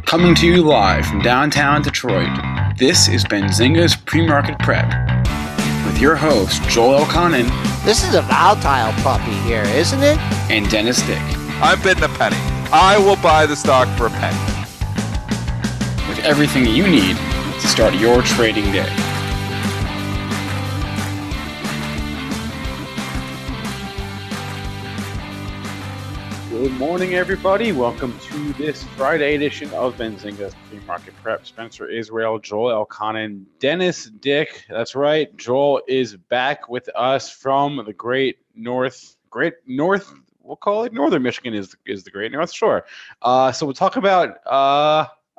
Coming to you live from downtown Detroit, this is Benzinga's PreMarket Prep with your host, Joel Elconin. This is a volatile puppy here, isn't it? And Dennis Dick. I'm bidding a penny. I will buy the stock for a penny. With everything you need to start your trading day. Good morning, everybody. Welcome to this Friday edition of Benzinga's PreMarket Prep. Spencer Israel, Joel Elconin, Dennis Dick. That's right. Joel is back with us from the great north. We'll call it Northern Michigan is the great North Shore. So we'll talk about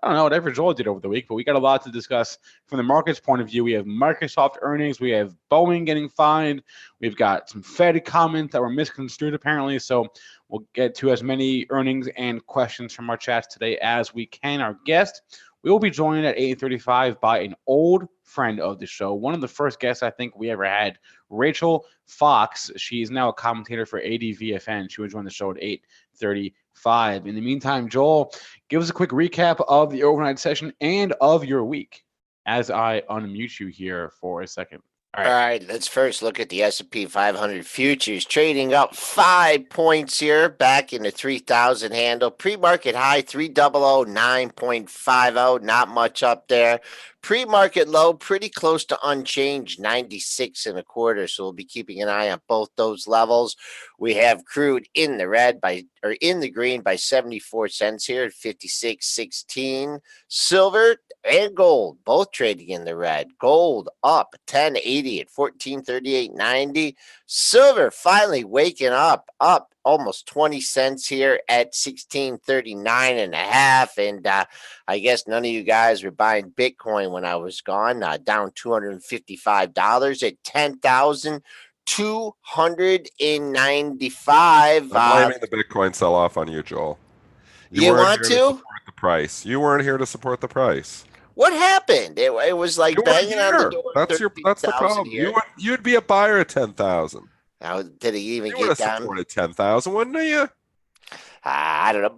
I don't know, whatever Joel did over the week, but we got a lot to discuss from the market's point of view. We have Microsoft earnings. We have Boeing getting fined. We've got some Fed comments that were misconstrued, apparently. So we'll get to as many earnings and questions from our chats today as we can. Our guest will be joined at 8:35 by an old friend of the show, one of the first guests I think we ever had, Rachel Fox. She's now a commentator for ADVFN. She will join the show at 8:35. In the meantime, Joel, give us a quick recap of the overnight session and of your week as I unmute you here for a second. All right, let's first look at the S&P 500 futures trading up 5 points here back in the 3,000 handle. Pre-market high 3009.50, not much up there. Pre-market low pretty close to unchanged, 96.25. So we'll be keeping an eye on both those levels. We have crude in the in the green by 74 cents here at 56.16. Silver and gold both trading in the red. Gold up 10.80 at 1438.90. Silver finally waking up almost 20 cents here at 1639.5. And I guess none of you guys were buying Bitcoin when I was gone. Down $255 at 10,295. I'm blaming the Bitcoin sell-off on you, Joel. You want to support the price. You weren't here to support the price. What happened? It was like you banging on the door. That's the problem. You'd be a buyer at 10,000. Now, did he even get down? You would have supported 10,000, wouldn't you? I don't know,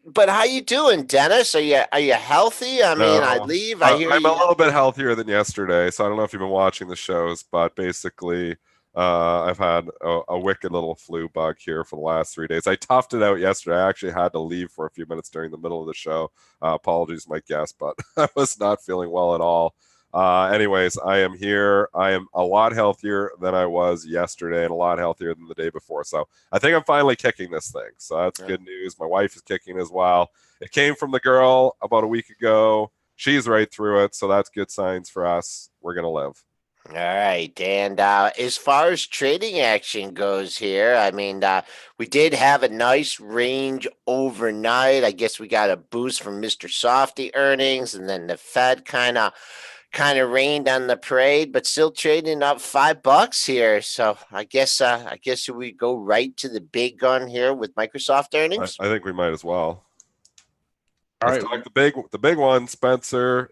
but how you doing, Dennis? Are you healthy? I mean, I leave. I hear I'm a little bit healthier than yesterday, so I don't know if you've been watching the shows, but basically, I've had a wicked little flu bug here for the last 3 days. I toughed it out yesterday. I actually had to leave for a few minutes during the middle of the show. Apologies, my guest, but I was not feeling well at all. Anyways, I am here. I am a lot healthier than I was yesterday and a lot healthier than the day before. So I think I'm finally kicking this thing. So that's good news. My wife is kicking as well. It came from the girl about a week ago. She's right through it. So that's good signs for us. We're going to live. All right. And as far as trading action goes here, I mean, we did have a nice range overnight. I guess we got a boost from Mr. Softy earnings, and then the Fed kind of rained on the parade, but still trading up $5 here. So I guess we go right to the big gun here with Microsoft earnings. I think we might as well. All Let's right, talk the big one, Spencer.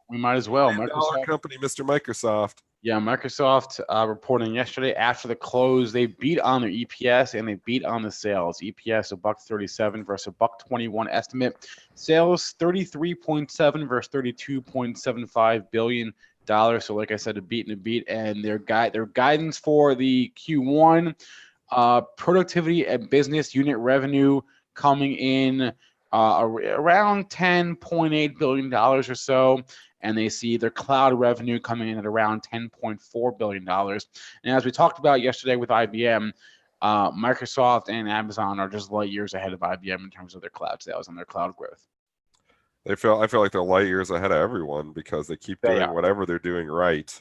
We might as well. Microsoft company, Mr. Microsoft. Yeah, Microsoft reporting yesterday after the close, they beat on their EPS and they beat on the sales. EPS $1.37 versus $1.21 estimate. Sales 33.7 versus 32.75 billion dollars. So, like I said, a beat and a beat. And their guidance for the Q1 productivity and business unit revenue coming in around $10.8 billion or so. And they see their cloud revenue coming in at around $10.4 billion. And as we talked about yesterday with IBM, Microsoft and Amazon are just light years ahead of IBM in terms of their cloud sales and their cloud growth. I feel like they're light years ahead of everyone because they keep doing whatever they're doing right.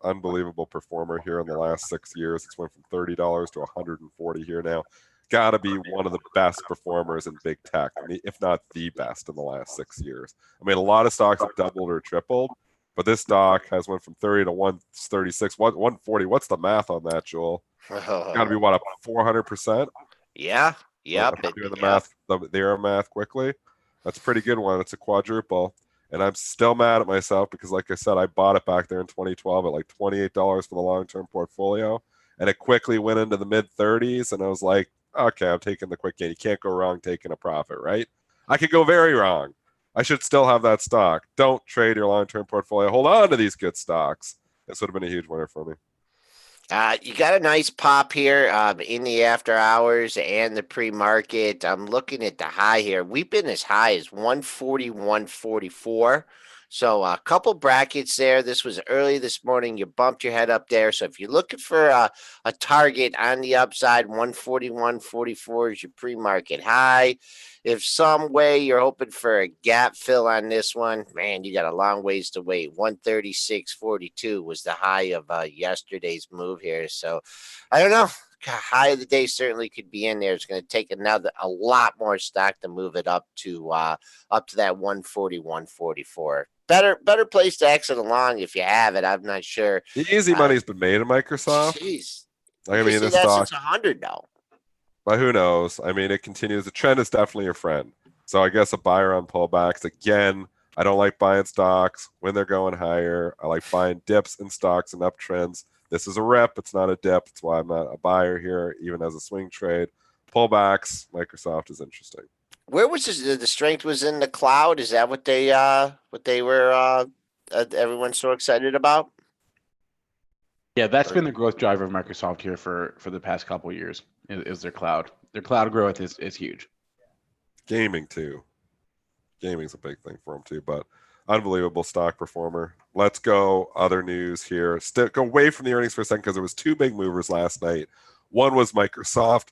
Unbelievable performer here in the last 6 years. It's went from $30 to $140 here now. Got to be one of the best performers in big tech, if not the best in the last 6 years. I mean, a lot of stocks have doubled or tripled, but this stock has went from 30 to 136, 140. What's the math on that, Joel? Got to be what, up 400%? Yeah. Doing the math, the arrow math quickly. That's a pretty good one. It's a quadruple, and I'm still mad at myself because, like I said, I bought it back there in 2012 at like $28 for the long-term portfolio, and it quickly went into the mid-30s, and I was like, okay, I'm taking the quick gain. You can't go wrong taking a profit, right? I could go very wrong, I should still have that stock. Don't trade your long-term portfolio. Hold on to these good stocks. This would have been a huge winner for me. You got a nice pop here in the after hours and the pre-market. I'm looking at the high here. We've been as high as 140, 144. So a couple brackets there. This was early this morning. You bumped your head up there. So if you're looking for a target on the upside, 140, 144 is your pre-market high. If some way you're hoping for a gap fill on this one, man, you got a long ways to wait. 136.42 was the high of yesterday's move here. So I don't know. High of the day certainly could be in there. It's going to take a lot more stock to move it up to that 140, 144. Better place to exit along if you have it. I'm not sure. The easy money's been made in Microsoft. Jeez. Like, I mean, the the stock. Since 100 now. But who knows? I mean, it continues. The trend is definitely your friend. So I guess a buyer on pullbacks. Again, I don't like buying stocks when they're going higher. I like buying dips in stocks and uptrends. This is a rep. It's not a dip. That's why I'm not a buyer here, even as a swing trade. Pullbacks, Microsoft is interesting. Where was the strength was in the cloud? Is that what they were everyone's so excited about? Yeah, that's been the growth driver of Microsoft here for the past couple of years is their cloud. Their cloud growth is huge. Gaming too. Gaming's a big thing for them too, but unbelievable stock performer. Let's go other news here. Go away from the earnings for a second because there was two big movers last night. One was Microsoft.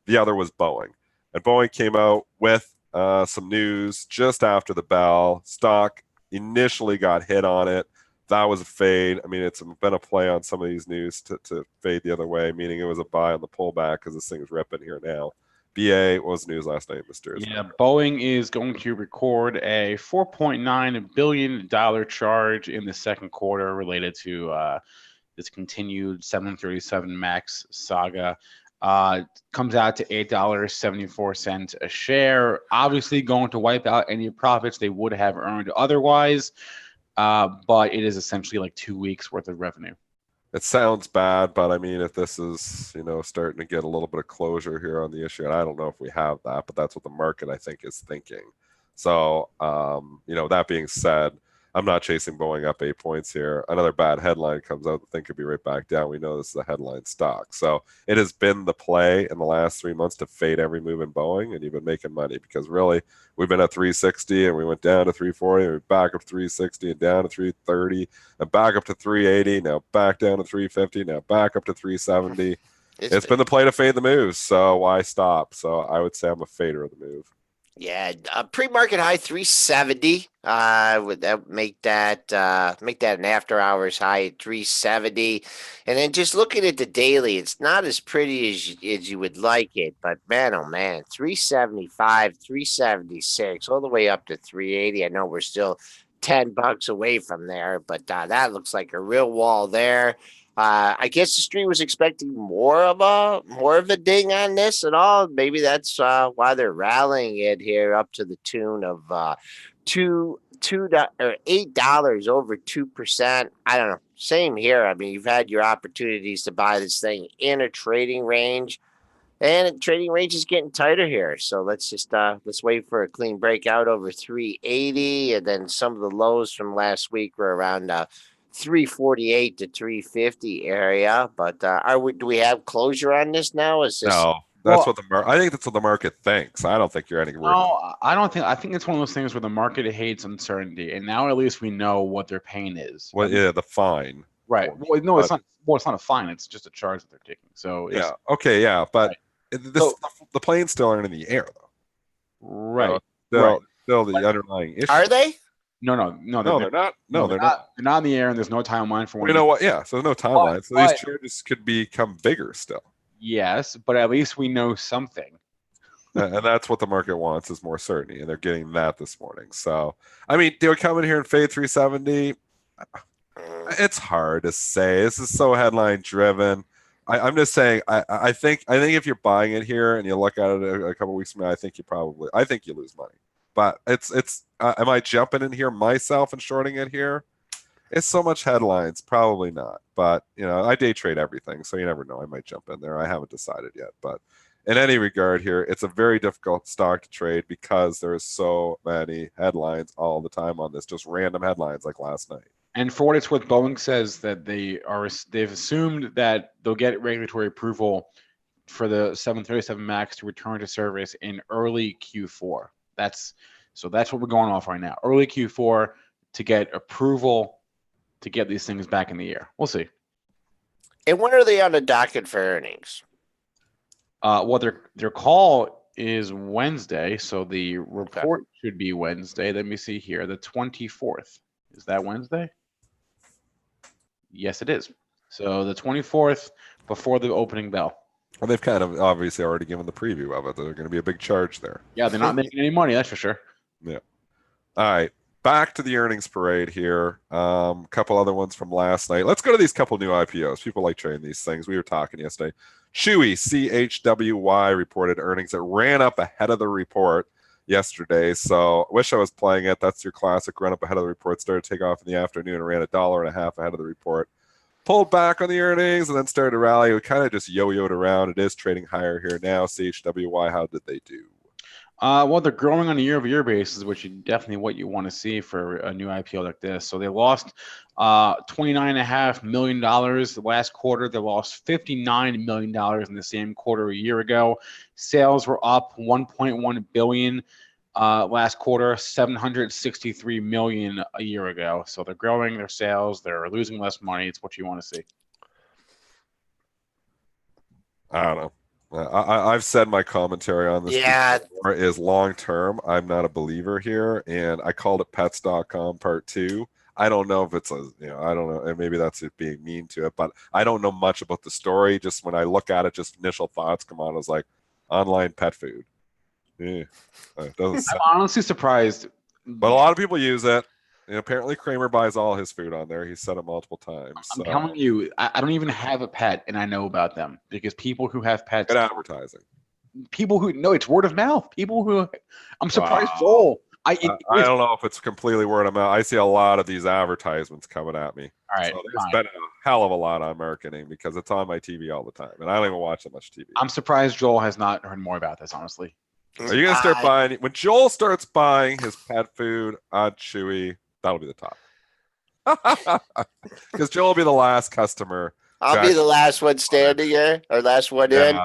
The other was Boeing. And Boeing came out with some news just after the bell. Stock initially got hit on it. That was a fade. I mean, it's been a play on some of these news to fade the other way, meaning it was a buy on the pullback because this thing's ripping here now. BA, what was the news last night, Mr. Yeah, Boeing is going to record a $4.9 billion charge in the second quarter related to this continued 737 MAX saga. Comes out to $8.74 a share. Obviously going to wipe out any profits they would have earned otherwise. But it is essentially like 2 weeks worth of revenue. It sounds bad, but I mean, if this is, starting to get a little bit of closure here on the issue, and I don't know if we have that, but that's what the market, I think, is thinking. So, that being said, I'm not chasing Boeing up 8 points here. Another bad headline comes out, the thing could be right back down. We know this is a headline stock. So it has been the play in the last 3 months to fade every move in Boeing, and you've been making money because really we've been at 360 and we went down to 340 and we're back up to 360 and down to 330 and back up to 380, now back down to 350, now back up to 370. It's been the play to fade the moves, so why stop? So I would say I'm a fader of the move. Yeah, pre-market high 370. Would that make that an after hours high at 370? And then just looking at the daily, it's not as pretty as you would like it, but man, oh man, 375, 376, all the way up to 380. I know we're still $10 away from there, but that looks like a real wall there. I guess the street was expecting more of a ding on this and all. Maybe that's why they're rallying it here up to the tune of $8 over 2%. I don't know. Same here. I mean, you've had your opportunities to buy this thing in a trading range, and the trading range is getting tighter here. So let's wait for a clean breakout over 380, and then some of the lows from last week were around 348 to 350 area, but do we have closure on this now? No, that's what I think that's what the market thinks. I don't think you're any. No, I don't think. I think it's one of those things where the market hates uncertainty, and now at least we know what their pain is. Well, yeah, the fine. Right. Well, no, it's not. Well, it's not a fine. It's just a charge that they're taking. So yeah. Okay. Yeah, but right. The planes still aren't in the air though. Right. Still the underlying issue. Are they? No, they're not. No, they're not. They're not in the air, and there's no timeline for when. You know what? Yeah, so there's no timeline. So these charges could become bigger still. Yes, but at least we know something. And that's what the market wants is more certainty, and they're getting that this morning. So, I mean, do we come in here and fade 370? It's hard to say. This is so headline driven. I'm just saying. I think if you're buying it here and you look at it a couple weeks from now, I think you lose money. But it's am I jumping in here myself and shorting it here? It's so much headlines, probably not. But I day trade everything, so you never know. I might jump in there. I haven't decided yet, but in any regard here, it's a very difficult stock to trade because there's so many headlines all the time on this, just random headlines like last night. And for what it's worth, Boeing says that they've assumed that they'll get regulatory approval for the 737 MAX to return to service in early Q4. That's what we're going off right now. Early Q4 to get approval to get these things back in the air. We'll see. And when are they on the docket for earnings? Well, their call is Wednesday, so the report should be Wednesday. Let me see here. The 24th. Is that Wednesday? Yes, it is. So the 24th before the opening bell. Well, they've kind of obviously already given the preview of it. There's going to be a big charge there. Yeah, they're not making any money, that's for sure. Yeah. All right. Back to the earnings parade here. Couple other ones from last night. Let's go to these couple new IPOs. People like trading these things. We were talking yesterday. CHWY, CHWY, reported earnings that ran up ahead of the report yesterday. So wish I was playing it. That's your classic run up ahead of the report. Started to take off in the afternoon and ran $1.50 ahead of the report. Pulled back on the earnings and then started to rally. We kind of just yo-yoed around. It is trading higher here now. CHWY, how did they do? Well, they're growing on a year-over-year basis, which is definitely what you want to see for a new IPO like this. So they lost $29.5 million the last quarter. They lost $59 million in the same quarter a year ago. Sales were up $1.1 billion last quarter, $763 million a year ago. So they're growing their sales. They're losing less money. It's what you want to see. I don't know. I've said my commentary on this before is long term. I'm not a believer here, and I called it pets.com part 2. I don't know if it's I don't know, and maybe that's it being mean to it, but I don't know much about the story. Just when I look at it, just initial thoughts come on. I was like, online pet food. Yeah, it doesn't sound... I'm honestly surprised. But a lot of people use it. And apparently Kramer buys all his food on there. He's said it multiple times. I'm telling you, I don't even have a pet, and I know about them because people who have pets. Good advertising. People who know it's word of mouth. People who I'm surprised. Joel. I don't know if it's completely word of mouth. I see a lot of these advertisements coming at me. All right, so there's been a hell of a lot on marketing because it's on my TV all the time, and I don't even watch that much TV. I'm surprised Joel has not heard more about this, honestly. Are you gonna start buying when Joel starts buying his pet food on CHWY? That'll be the top. Because Joel will be the last customer. I'll be the last one standing here, or last one in.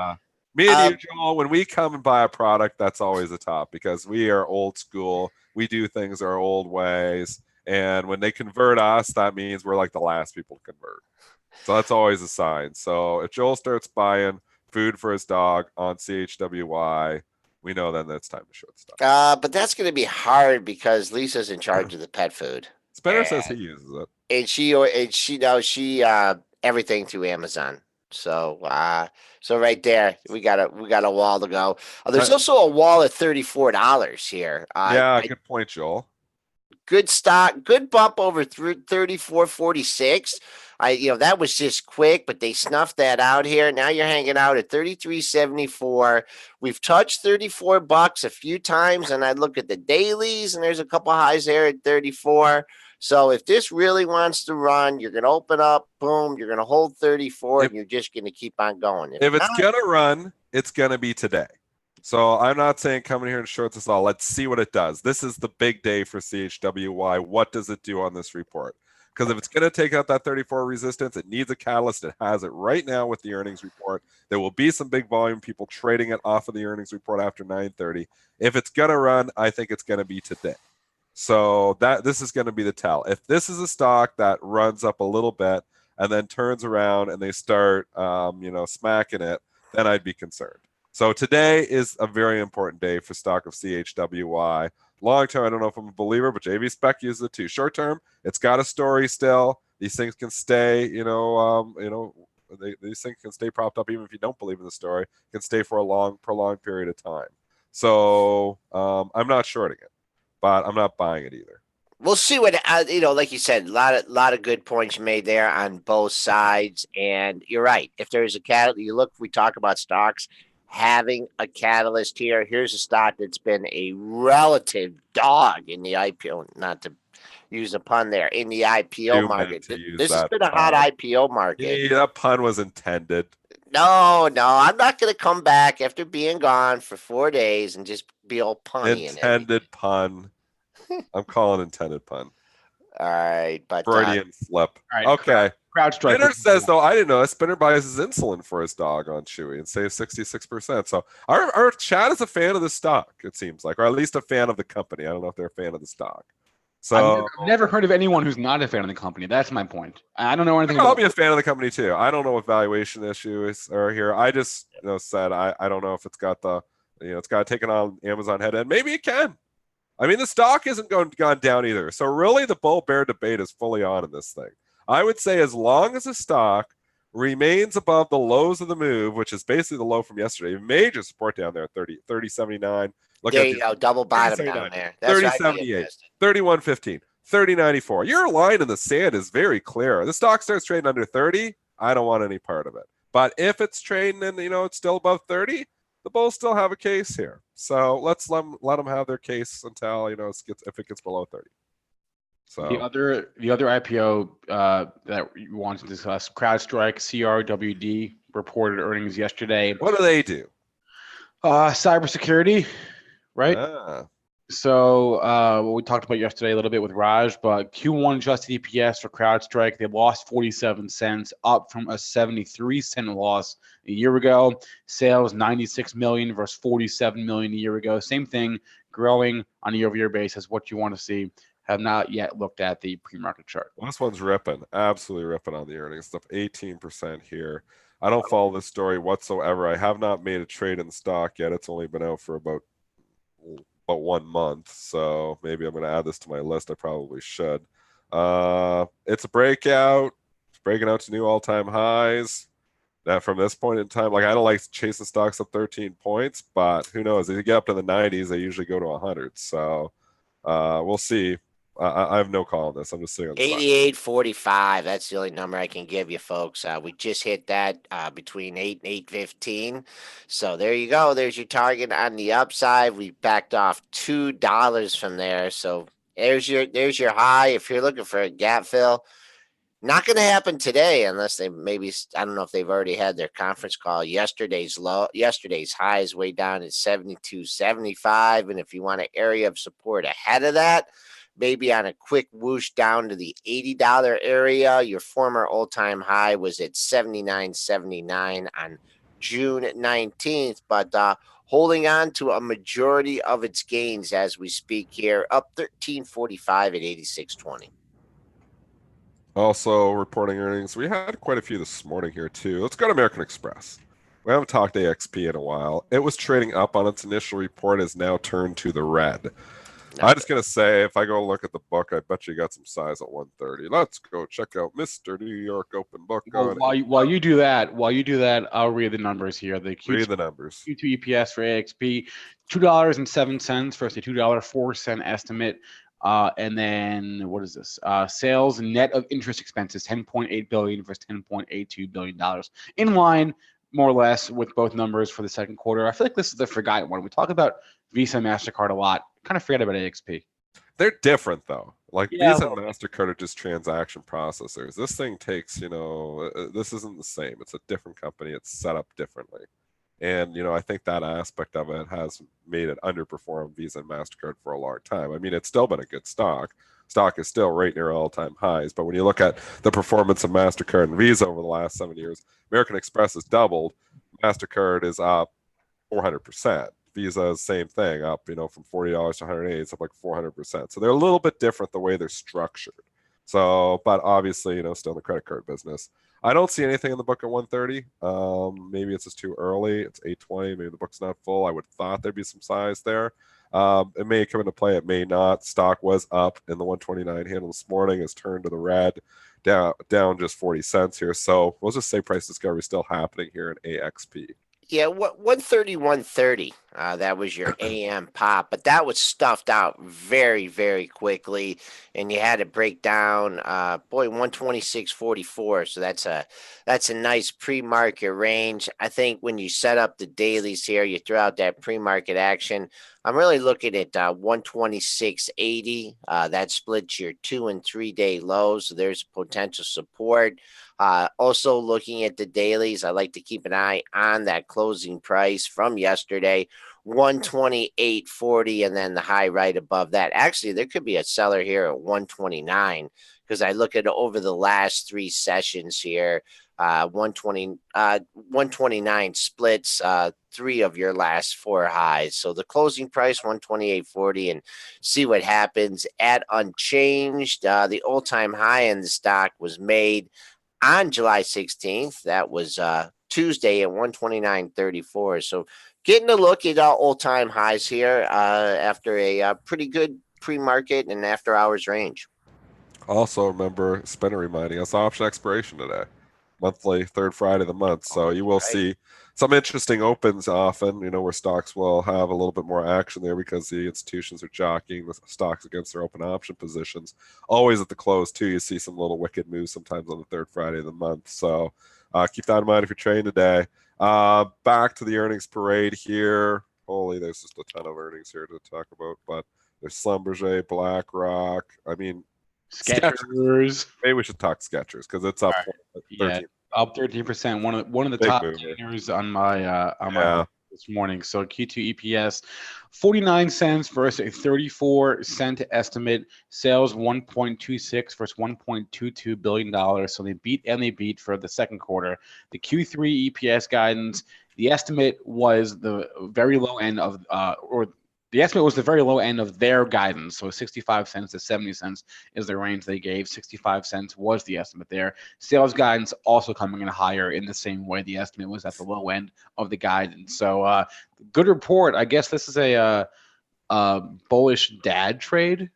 Me and you, Joel, when we come and buy a product, that's always the top because we are old school. We do things our old ways. And when they convert us, that means we're like the last people to convert. So that's always a sign. So if Joel starts buying food for his dog on CHWY, we know then that it's time to short stock. But that's going to be hard because Lisa's in charge of the pet food. Spinner says he uses it, and she knows everything through Amazon. So right there, we got a wall to go. There's also a wall at $34 here. Good point, Joel. Good stock, good bump over through 34.46. That was just quick, but they snuffed that out here. Now you're hanging out at 33.74. We've touched $34 a few times, and I look at the dailies, and there's a couple highs there at 34. So if this really wants to run, you're going to open up, boom, you're going to hold 34, and you're just going to keep on going. If it's going to run, it's going to be today. So I'm not saying come in here and short this all. Let's see what it does. This is the big day for CHWY. What does it do on this report? Because if it's going to take out that 34 resistance, it needs a catalyst. It has it right now with the earnings report. There will be some big volume people trading it off of the earnings report after 9:30. If it's going to run, I think it's going to be today. So this is going to be the tell. If this is a stock that runs up a little bit and then turns around and they start, smacking it, then I'd be concerned. So today is a very important day for stock of CHWY. Long term, I don't know if I'm a believer, but JV Spec uses it too. Short term, it's got a story still. These things can stay, these things can stay propped up even if you don't believe in the story. It can stay for a prolonged period of time. So I'm not shorting it, but I'm not buying it either. We'll see what like you said, a lot of good points you made there on both sides, and you're right. If there's a catalyst, we talk about stocks having a catalyst here. Here's a stock that's been a relative dog in the IPO, not to use a pun there, in the IPO market. This has been a hot IPO market. Yeah, that pun was intended. No, I'm not going to come back after being gone for 4 days and just be all punny. Intended pun. I'm calling intended pun. All right, but Freudian flip. All right, Okay. CrowdStrike. Spinner says, though, I didn't know, Spinner buys his insulin for his dog on CHWY and saves 66%. So our chat is a fan of the stock, it seems like, or at least a fan of the company. I don't know if they're a fan of the stock. So I've never heard of anyone who's not a fan of the company. That's my point. I don't know anything. I'll be a fan of the company too. I don't know what valuation issues are here. I just said I don't know if it's got the it's got taken on Amazon head end. Maybe it can. I mean, the stock isn't gone down either. So really, the bull bear debate is fully on in this thing. I would say as long as the stock remains above the lows of the move, which is basically the low from yesterday, major support down there, 30.79. Look there you go, double bottom down there. That's 30.78, 31.15, 30.94. Your line in the sand is very clear. The stock starts trading under 30. I don't want any part of it. But if it's trading and it's still above 30, the bulls still have a case here. So let's let them have their case until if it gets below 30. So the other IPO that you want to discuss, CrowdStrike, CRWD, reported earnings yesterday. What do they do? Cybersecurity, right? Ah. So what we talked about yesterday a little bit with Raj, but Q1 adjusted EPS for CrowdStrike, they lost 47 cents, up from a 73-cent loss a year ago. Sales 96 million versus 47 million a year ago. Same thing, growing on a year-over-year basis. What you want to see. Have not yet looked at the pre-market chart. Well, this one's ripping, absolutely ripping on the earnings stuff. 18% here. I don't follow this story whatsoever. I have not made a trade in the stock yet. It's only been out for about 1 month, so maybe I'm going to add this to my list. I probably should. It's a breakout. It's breaking out to new all-time highs. That from this point in time, I don't like chasing stocks up 13 points, but who knows? If you get up to the 90s, they usually go to 100. So we'll see. I have no call on this. I'm just sitting on the 88.45. That's the only number I can give you, folks. We just hit that between 8 and 8.15. So there you go. There's your target on the upside. We backed off $2 from there. So there's your high. If you're looking for a gap fill, not going to happen today unless I don't know if they've already had their conference call. Yesterday's high is way down at 72.75. And if you want an area of support ahead of that, maybe on a quick whoosh down to the $80 area. Your former all-time high was at 79.79 on June 19th, but holding on to a majority of its gains as we speak here, up 13.45 at 86.20. Also reporting earnings. We had quite a few this morning here too. Let's go to American Express. We haven't talked AXP in a while. It was trading up on its initial report, has now turned to the red. I'm just going to say, if I go look at the book, I bet you got some size at 130. Let's go check out Mr. New York Open Book. Well, while you do that, I'll read the numbers here. Read the numbers. Q2 EPS for AXP, $2.07 versus a $2.04 estimate. And then what is this? Sales net of interest expenses, $10.8 billion versus $10.82 billion. In line, more or less, with both numbers for the second quarter. I feel like this is the forgotten one. We talk about Visa and MasterCard a lot. Kind of forget about AXP. They're different though. Visa and MasterCard are just transaction processors. This thing takes, this isn't the same. It's a different company. It's set up differently. And, I think that aspect of it has made it underperform Visa and MasterCard for a long time. I mean, it's still been a good stock. Stock is still right near all-time highs. But when you look at the performance of MasterCard and Visa over the last 7 years, American Express has doubled. MasterCard is up 400%. Visa is same thing, up from $40 to $180. It's up like 400%. So they're a little bit different the way they're structured. So, but obviously, still in the credit card business. I don't see anything in the book at 130. Maybe it's just too early. It's 820. Maybe the book's not full. I would have thought there'd be some size there. It may come into play. It may not. Stock was up in the 129 handle this morning. Has turned to the red, down just 40 cents here. So we'll just say price discovery is still happening here in AXP. Yeah, 130. That was your AM pop, but that was stuffed out very, very quickly, and you had to break down. 126.44. So that's a nice pre-market range. I think when you set up the dailies here, you throw out that pre-market action. I'm really looking at 126.80. That splits your 2 and 3 day lows. So there's potential support. Also looking at the dailies, I like to keep an eye on that closing price from yesterday, 128.40, and then the high right above that. Actually, there could be a seller here at 129 because I look at over the last 3 sessions here. 129 splits 3 of your last 4 highs. So the closing price 128.40, and see what happens at unchanged. The all-time high in the stock was made on July 16th. That was Tuesday at 129.34. So getting a look at all-time highs here after a pretty good pre-market and after-hours range. Also, remember, Spinner reminding us option expiration today, monthly, third Friday of the month. So you will see some interesting opens often, where stocks will have a little bit more action there because the institutions are jockeying the stocks against their open option positions. Always at the close, too, you see some little wicked moves sometimes on the third Friday of the month. So keep that in mind if you're trading today. Back to the earnings parade here. Holy, there's just a ton of earnings here to talk about, but there's Schlumberger, BlackRock. I mean, Skechers. Maybe we should talk Skechers because it's up 13%. Yeah, up 13%. One of the Big top mover. gainers on my this morning. So Q2 EPS 49 cents versus a 34-cent estimate. Sales 1.26 versus 1.22 billion dollars. So they beat for the second quarter. The Q3 EPS guidance, the estimate was the very low end of the estimate was the very low end of their guidance. So 65 cents to 70 cents is the range they gave. 65 cents was the estimate there. Sales guidance also coming in higher in the same way. The estimate was at the low end of the guidance. So good report. I guess this is a bullish dad trade.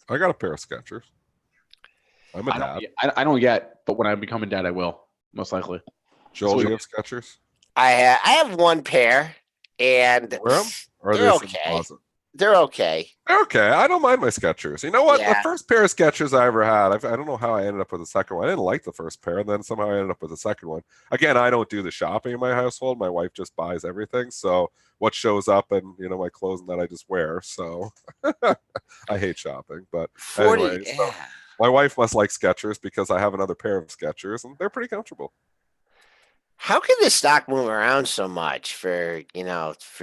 I got a pair of Skechers. I'm a dad. I don't yet, but when I become a dad, I will, most likely. Joel, do you have Skechers? I have one pair. And they're okay. They're okay. They're okay. I don't mind my Skechers. You know what? Yeah. The first pair of Skechers I ever had, I don't know how I ended up with the second one. I didn't like the first pair, and then somehow I ended up with the second one. Again, I don't do the shopping in my household. My wife just buys everything. So what shows up and, my clothes that I just wear. So I hate shopping. But anyway, so my wife must like Skechers because I have another pair of Skechers, and they're pretty comfortable. How can this stock move around so much for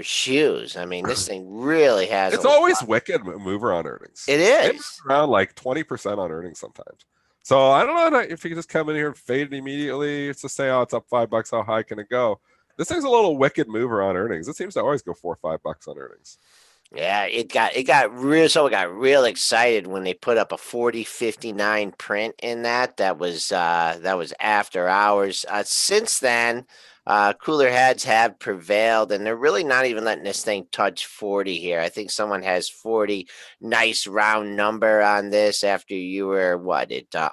shoes? I mean, this thing really has. It's always wicked mover on earnings. It is. It's around like 20% on earnings sometimes. So I don't know if you can just come in here and fade it immediately. It's just say, it's up $5. How high can it go? This thing's a little wicked mover on earnings. It seems to always go $4 or $5 on earnings. Yeah, it got real excited when they put up a 40.59 print in that. That was after hours. Since then, cooler heads have prevailed, and they're really not even letting this thing touch 40 here. I think someone has 40. Nice round number on this after you were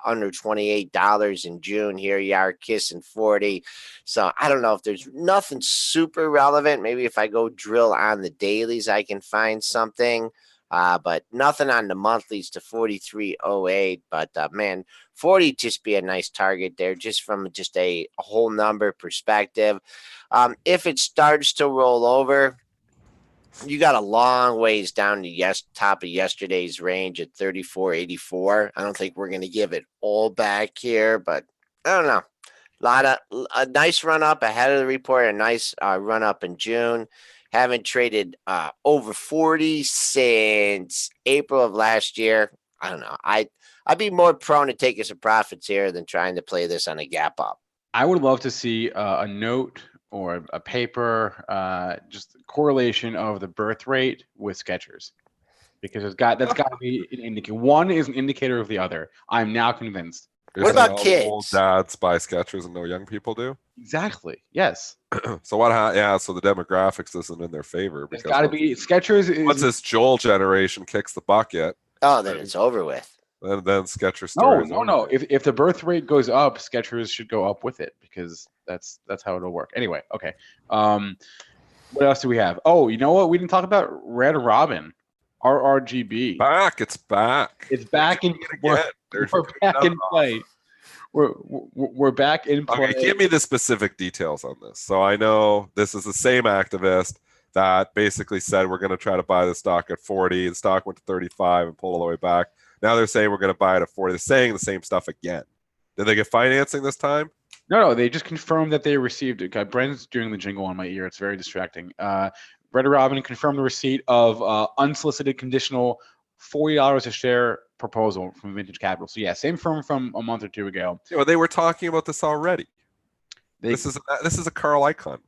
under $28 in June. Here you are kissing 40. So I don't know if there's nothing super relevant. Maybe if I go drill on the dailies, I can find something. But nothing on the monthlies to 43.08. But man, 40 just be a nice target there, just from a whole number perspective. If it starts to roll over, you got a long ways down to top of yesterday's range at 34.84. I don't think we're going to give it all back here, but I don't know. A nice run up ahead of the report, a nice run up in June. Haven't traded over 40 since April of last year. I don't know. I'd be more prone to taking some profits here than trying to play this on a gap up. I would love to see a note or a paper, just correlation of the birth rate with Skechers, because that's got to be an indicator. One is an indicator of the other. I'm now convinced. What about kids? Old dads buy Skechers and no young people do. Exactly. Yes. So so the demographics isn't in their favor. It's got to be Skechers. Once this Joel generation kicks the bucket, then it's over with. And then Skechers story. No. If the birth rate goes up, Skechers should go up with it, because that's how it'll work. Anyway, okay. What else do we have? Oh, you know what? We didn't talk about Red Robin, RRGB. It's back. It's back in. We're We're back in play. We're back in play. Okay, give me the specific details on this. So I know this is the same activist that basically said we're going to try to buy the stock at 40. The stock went to 35 and pulled all the way back. Now they're saying we're going to buy it at 40. They're saying the same stuff again. Did they get financing this time? No, they just confirmed that they received it. Brent's doing the jingle on my ear. It's very distracting. Red Robin confirmed the receipt of unsolicited conditional $40 a share proposal from Vintage Capital. So yeah, same firm from a month or two ago. Yeah, well, they were talking about this already. This is a Carl Icahn move.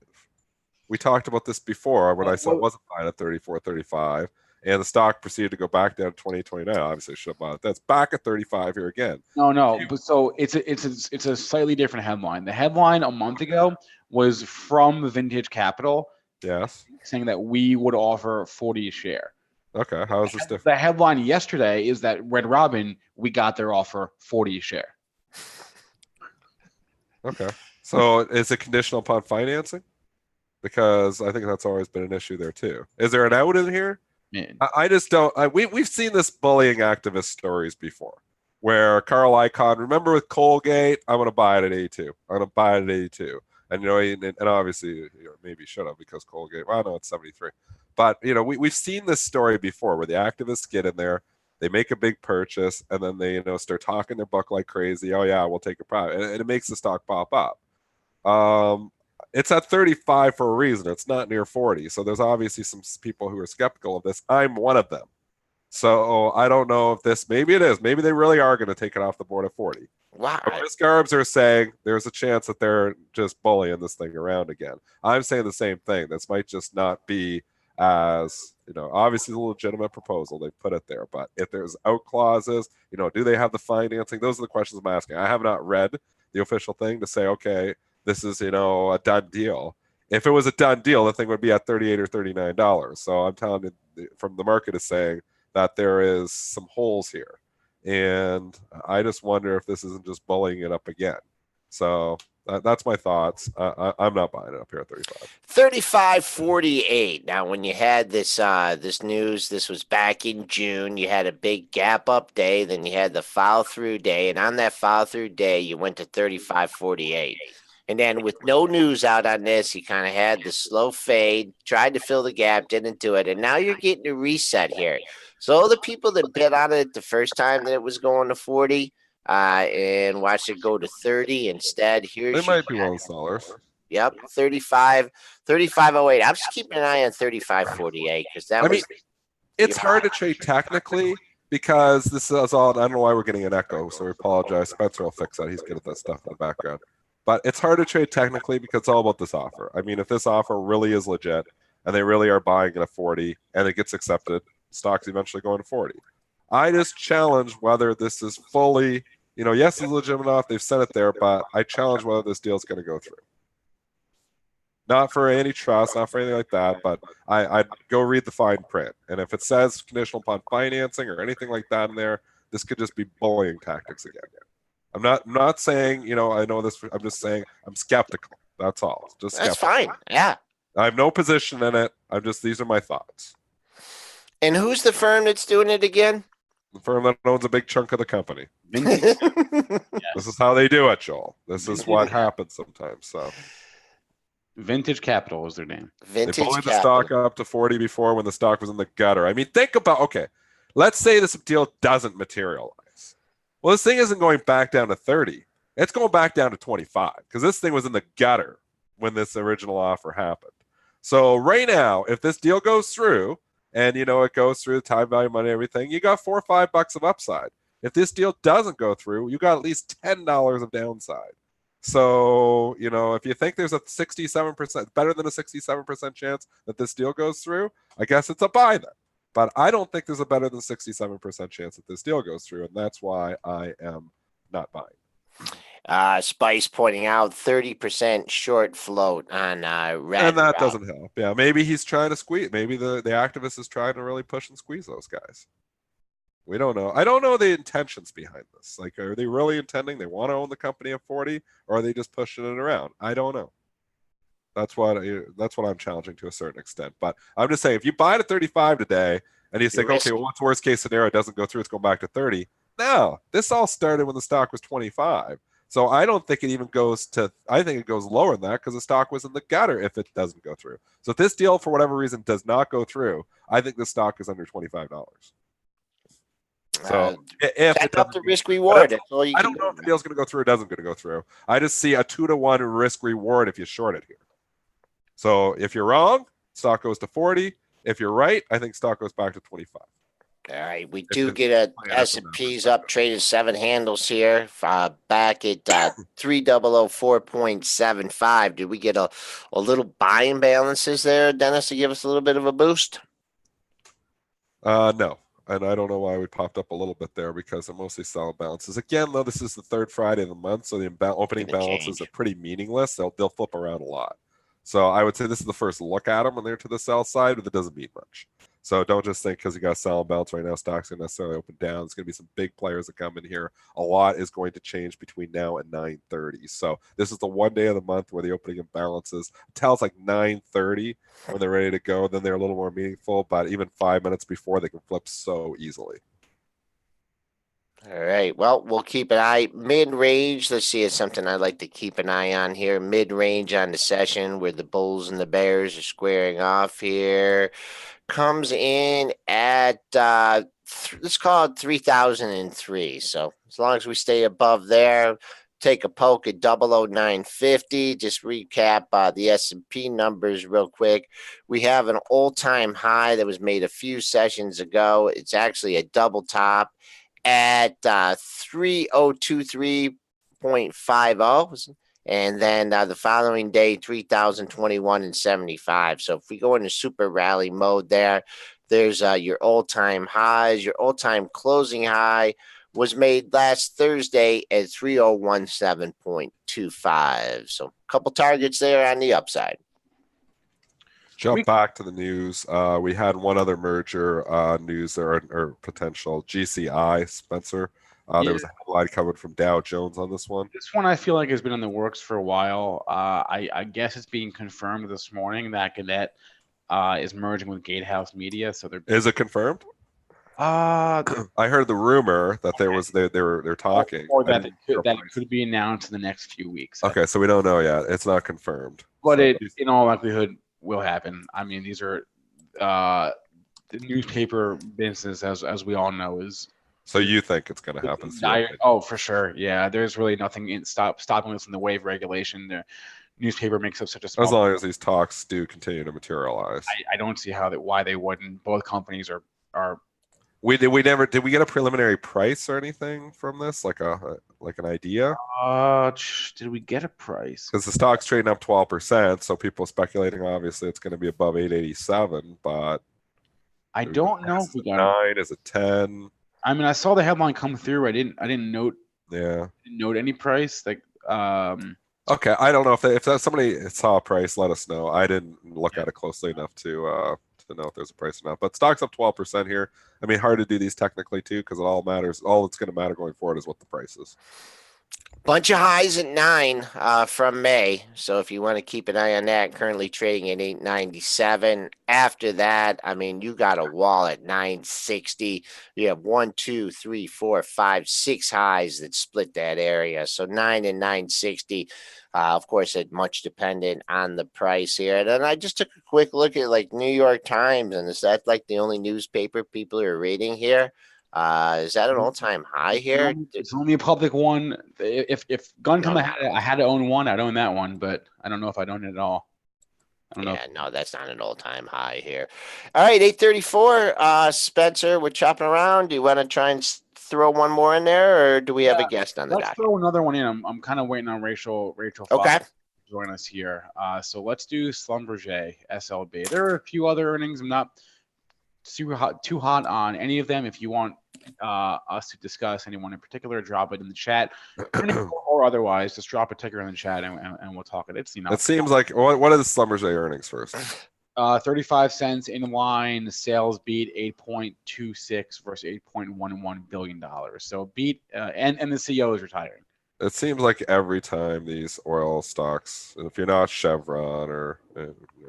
We talked about this before when I said it wasn't buying at 34, 35, and the stock proceeded to go back down to 2029. Obviously, I should have bought it. That's back at 35 here again. No, but so it's a slightly different headline. The headline a month ago was from Vintage Capital. Yes. Saying that we would offer 40 a share. Okay, how is this different? The headline yesterday is that Red Robin, we got their offer 40 a share. Okay. So is it conditional upon financing? Because I think that's always been an issue there too. Is there an out in here? Man. I just don't. We've seen this bullying activist stories before, where Carl Icahn. Remember with Colgate, I'm going to buy it at 82. I'm going to buy it at 82. And and obviously maybe should have because Colgate. Well, no, it's 73. But we've seen this story before where the activists get in there, they make a big purchase, and then they start talking their buck like crazy. Oh yeah, we'll take a profit, and it makes the stock pop up. It's at 35 for a reason. It's not near 40. So there's obviously some people who are skeptical of this. I'm one of them. So I don't know if this, maybe it is. Maybe they really are going to take it off the board at 40. Wow. Risk Arbs are saying there's a chance that they're just bullying this thing around again. I'm saying the same thing. This might just not be as, obviously a legitimate proposal. They put it there. But if there's out clauses, do they have the financing? Those are the questions I'm asking. I have not read the official thing to say, okay, this is, a done deal. If it was a done deal, the thing would be at $38 or $39. So I'm telling you, from the market is saying that there is some holes here. And I just wonder if this isn't just bullying it up again. So that's my thoughts. I'm not buying it up here at 35. 35.48. Now, when you had this this news, this was back in June. You had a big gap up day, then you had the follow through day, and on that follow through day, you went to 35.48. And then with no news out on this, you kind of had the slow fade, tried to fill the gap, didn't do it. And now you're getting a reset here. So the people that bet on it the first time that it was going to 40 and watched it go to 30 instead, They might be well sellers. Yep, 35.08. I'm just keeping an eye on 35.48 because it's hard to trade technically because this is all, I don't know why we're getting an echo, so we apologize. Spencer will fix that. He's good at that stuff in the background. But it's hard to trade technically because it's all about this offer. I mean, if this offer really is legit and they really are buying it at 40 and it gets accepted, stock's eventually going to 40. I just challenge whether this is fully, yes, it's legitimate enough. They've said it there, but I challenge whether this deal is going to go through. Not for antitrust, not for anything like that, but I'd go read the fine print. And if it says conditional upon financing or anything like that in there, this could just be bullying tactics again. I'm not saying, I know this. I'm just saying I'm skeptical. That's all. Just skeptical. That's fine. Yeah. I have no position in it. These are my thoughts. And who's the firm that's doing it again? The firm that owns a big chunk of the company. Yes. This is how they do it, Joel. This is what happens sometimes. So Vintage Capital is their name. Vintage they bullied the stock up to 40 before when the stock was in the gutter. I mean, think about, okay, let's say this deal doesn't materialize. Well, this thing isn't going back down to 30. It's going back down to 25 because this thing was in the gutter when this original offer happened. So right now, if this deal goes through and, it goes through the time value money, everything, you got $4 or $5 of upside. If this deal doesn't go through, you got at least $10 of downside. So, if you think there's a 67%, better than a 67% chance that this deal goes through, I guess it's a buy then. But I don't think there's a better than 67% chance that this deal goes through, and that's why I am not buying. Spice pointing out 30% short float on Red. And that doesn't help. Yeah, maybe he's trying to squeeze. Maybe the activist is trying to really push and squeeze those guys. We don't know. I don't know the intentions behind this. Like, are they really intending they want to own the company at 40, or are they just pushing it around? I don't know. That's what I'm challenging to a certain extent. But I'm just saying, if you buy it at 35 today, and you think, okay, well, what's worst case scenario? It doesn't go through. It's going back to 30. No, this all started when the stock was 25. So I don't think it even goes to. I think it goes lower than that because the stock was in the gutter if it doesn't go through. So if this deal, for whatever reason, does not go through, I think the stock is under $25. So if it up the risk reward, that's all you I can don't know if the deal's going to go through or doesn't going to go through. I just see a 2-to-1 risk reward if you short it here. So if you're wrong, stock goes to 40. If you're right, I think stock goes back to 25. All right, we do get a S&P's up, traded 7 handles here, back at 3004.75. Did we get a little buying balances there, Dennis, to give us a little bit of a boost? No, and I don't know why we popped up a little bit there because I'm mostly selling balances. Again, though, this is the third Friday of the month, so the opening balances are pretty meaningless. They'll flip around a lot. So I would say this is the first look at them when they're to the sell side, but it doesn't mean much. So don't just think because you got a sell balance right now, stock's going to necessarily open down. There's going to be some big players that come in here. A lot is going to change between now and 9:30. So this is the one day of the month where the opening imbalances tells like 9:30 when they're ready to go. Then they're a little more meaningful, but even 5 minutes before they can flip so easily. All right. Well, we'll keep an eye. Mid-range, let's see, it's something I'd like to keep an eye on here. Mid-range on the session where the Bulls and the Bears are squaring off here. Comes in at, let's call it 3,003. So as long as we stay above there, take a poke at 00950. Just recap the S&P numbers real quick. We have an all-time high that was made a few sessions ago. It's actually a double top at 3023.50, and then the following day 3021.75. So if we go into super rally mode there's your all-time highs. Your all-time closing high was made last Thursday at 3017.25. So a couple targets there on the upside. Jump back to the news. We had one other merger news there, or potential GCI, Spencer. There was a headline covered from Dow Jones on this one. This one I feel like has been in the works for a while. I guess it's being confirmed this morning that Gannett is merging with Gatehouse Media. So is it confirmed? I heard the rumor that they're talking, or that it could be announced in the next few weeks. Okay, so we don't know yet. It's not confirmed, but it in all likelihood will happen. I mean, these are the newspaper business, as we all know, is. So you think it's going to happen? Oh, for sure. Yeah, there's really nothing stopping this in the way of regulation. The newspaper makes up such a small. As long as these talks do continue to materialize, I don't see why they wouldn't. Both companies are. Did we get a preliminary price or anything from this? Like an idea? Did we get a price? Because the stock's trading up 12%, so people are speculating obviously it's going to be above 887, but I don't know if we got 9. Is it 10? I mean, I saw the headline come through. I didn't note. Yeah. Didn't note any price. Like. Okay, I don't know if somebody saw a price. Let us know. I didn't look at it closely enough to know if there's a price or not. But stock's up 12% here. I mean, hard to do these technically too because it all matters. All that's going to matter going forward is what the price is. Bunch of highs at 9 from May. So if you want to keep an eye on that, currently trading at 897. After that, I mean, you got a wall at 960. You have 1, 2, 3, 4, 5, 6 highs that split that area. So 9 and 960. Of course, it much dependent on the price here. And then I just took a quick look at like New York Times, and is that like the only newspaper people are reading here? Is that an all-time high here? It's only a public one. If Guncom I had to own one, I'd own that one, but I don't know if I'd own it at all. I don't know. No, that's not an all-time high here. All right, 834. Spencer, we're chopping around. Do you want to try and throw one more in there, or do we have a guest on the dock? Let's throw another one in. I'm kind of waiting on Rachel okay. to join us here. So let's do Schlumberger, SLB. There are a few other earnings. I'm not too hot on any of them. If you want us to discuss anyone in particular, drop it in the chat, or otherwise, just drop a ticker in the chat and we'll talk it. It's It seems like what are the Schlumberger earnings first? 35 cents in line. Sales beat 8.26 versus 8.11 billion dollars. So beat and the CEO is retiring. It seems like every time these oil stocks, and if you're not Chevron or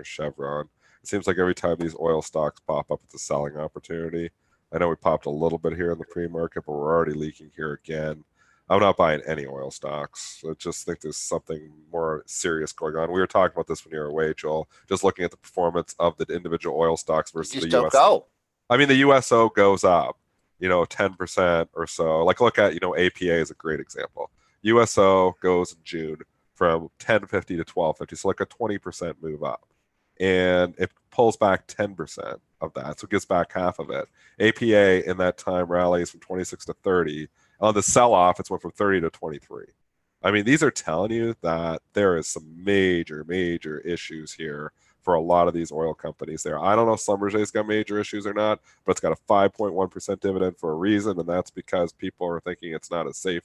Chevron, it seems like every time these oil stocks pop up, it's a selling opportunity. I know we popped a little bit here in the pre-market, but we're already leaking here again. I'm not buying any oil stocks. I just think there's something more serious going on. We were talking about this when you were away, Joel, just looking at the performance of the individual oil stocks You versus just the don't US. go. I mean, the USO goes up, 10% or so. Like look at, APA is a great example. USO goes in June from 1050 to 1250, so like a 20% move up. And it pulls back 10% of that, so it gets back half of it. APA in that time rallies from 26 to 30. On the sell-off, it's went from 30 to 23. I mean, these are telling you that there is some major, major issues here for a lot of these oil companies there. I don't know if Schlumberger's got major issues or not, but it's got a 5.1% dividend for a reason, and that's because people are thinking it's not as safe.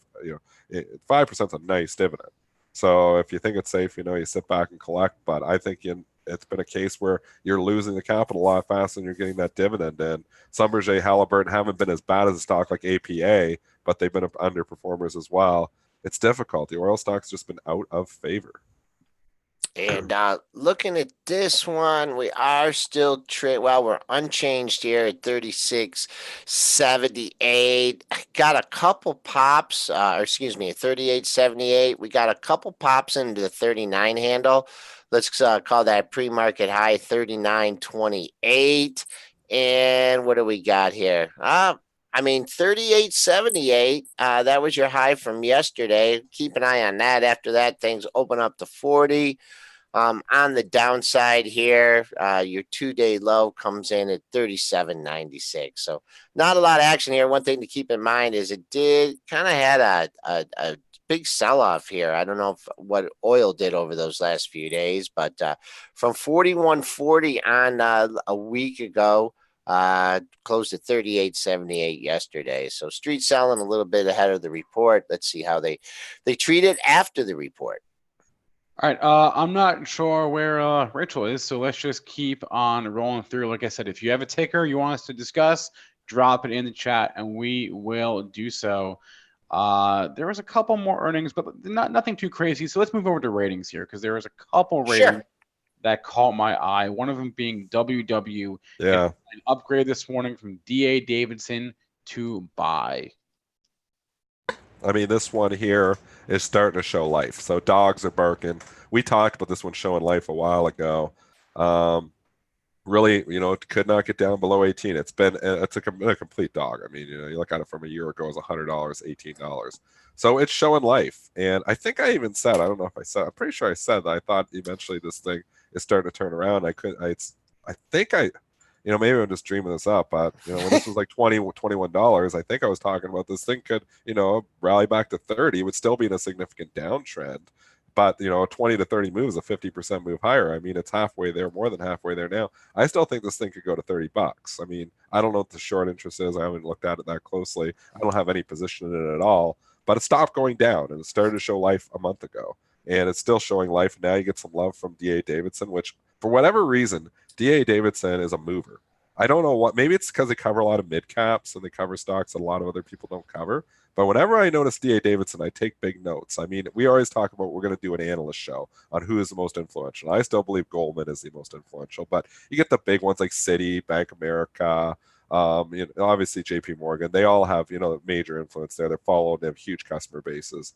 5% is a nice dividend. So if you think it's safe, you sit back and collect. But I think it's been a case where you're losing the capital a lot faster than you're getting that dividend in. Schlumberger, Halliburton haven't been as bad as a stock like APA, but they've been underperformers as well. It's difficult. The oil stock's just been out of favor. And looking at this one, we are still we're unchanged here at 36.78. Got a couple pops, or excuse me, 38.78. We got a couple pops into the 39 handle. Let's call that pre-market high 39.28. And what do we got here? 38.78. That was your high from yesterday. Keep an eye on that. After that, things open up to 40. On the downside here, your 2-day low comes in at 37.96. So not a lot of action here. One thing to keep in mind is it did kind of had a big sell-off here. I don't know what oil did over those last few days, but from 41.40 on a week ago, closed at 38.78 yesterday. So street selling a little bit ahead of the report. Let's see how they treat it after the report. All right, I'm not sure where Rachel is, so let's just keep on rolling through. Like I said, if you have a ticker you want us to discuss, drop it in the chat, and we will do so. There was a couple more earnings, but nothing too crazy. So let's move over to ratings here, because there was a couple ratings that caught my eye. One of them being WW. Yeah. An upgrade this morning from D.A. Davidson to buy. I mean, this one here is starting to show life. So dogs are barking. We talked about this one showing life a while ago. Really, it could not get down below 18. It's a complete dog. I mean, you look at it from a year ago, it was $100, $18. So it's showing life. And I think I even said, I don't know if I said, I'm pretty sure I said that I thought eventually this thing is starting to turn around. Maybe I'm just dreaming this up, but when this was like $21, I think I was talking about this thing could, rally back to 30. It would still be in a significant downtrend, but 20 to 30 moves, a 50% move higher. I mean, it's halfway there, more than halfway there now. I still think this thing could go to $30. I mean, I don't know what the short interest is. I haven't looked at it that closely. I don't have any position in it at all, but it stopped going down and it started to show life a month ago, and it's still showing life. Now you get some love from D.A. Davidson, which for whatever reason, D.A. Davidson is a mover. I don't know what, maybe it's because they cover a lot of mid caps and they cover stocks that a lot of other people don't cover. But whenever I notice D.A. Davidson, I take big notes. I mean, we always talk about we're going to do an analyst show on who is the most influential. I still believe Goldman is the most influential, but you get the big ones like Citi, Bank of America, obviously JP Morgan. They all have, major influence there. They're followed. They have huge customer bases.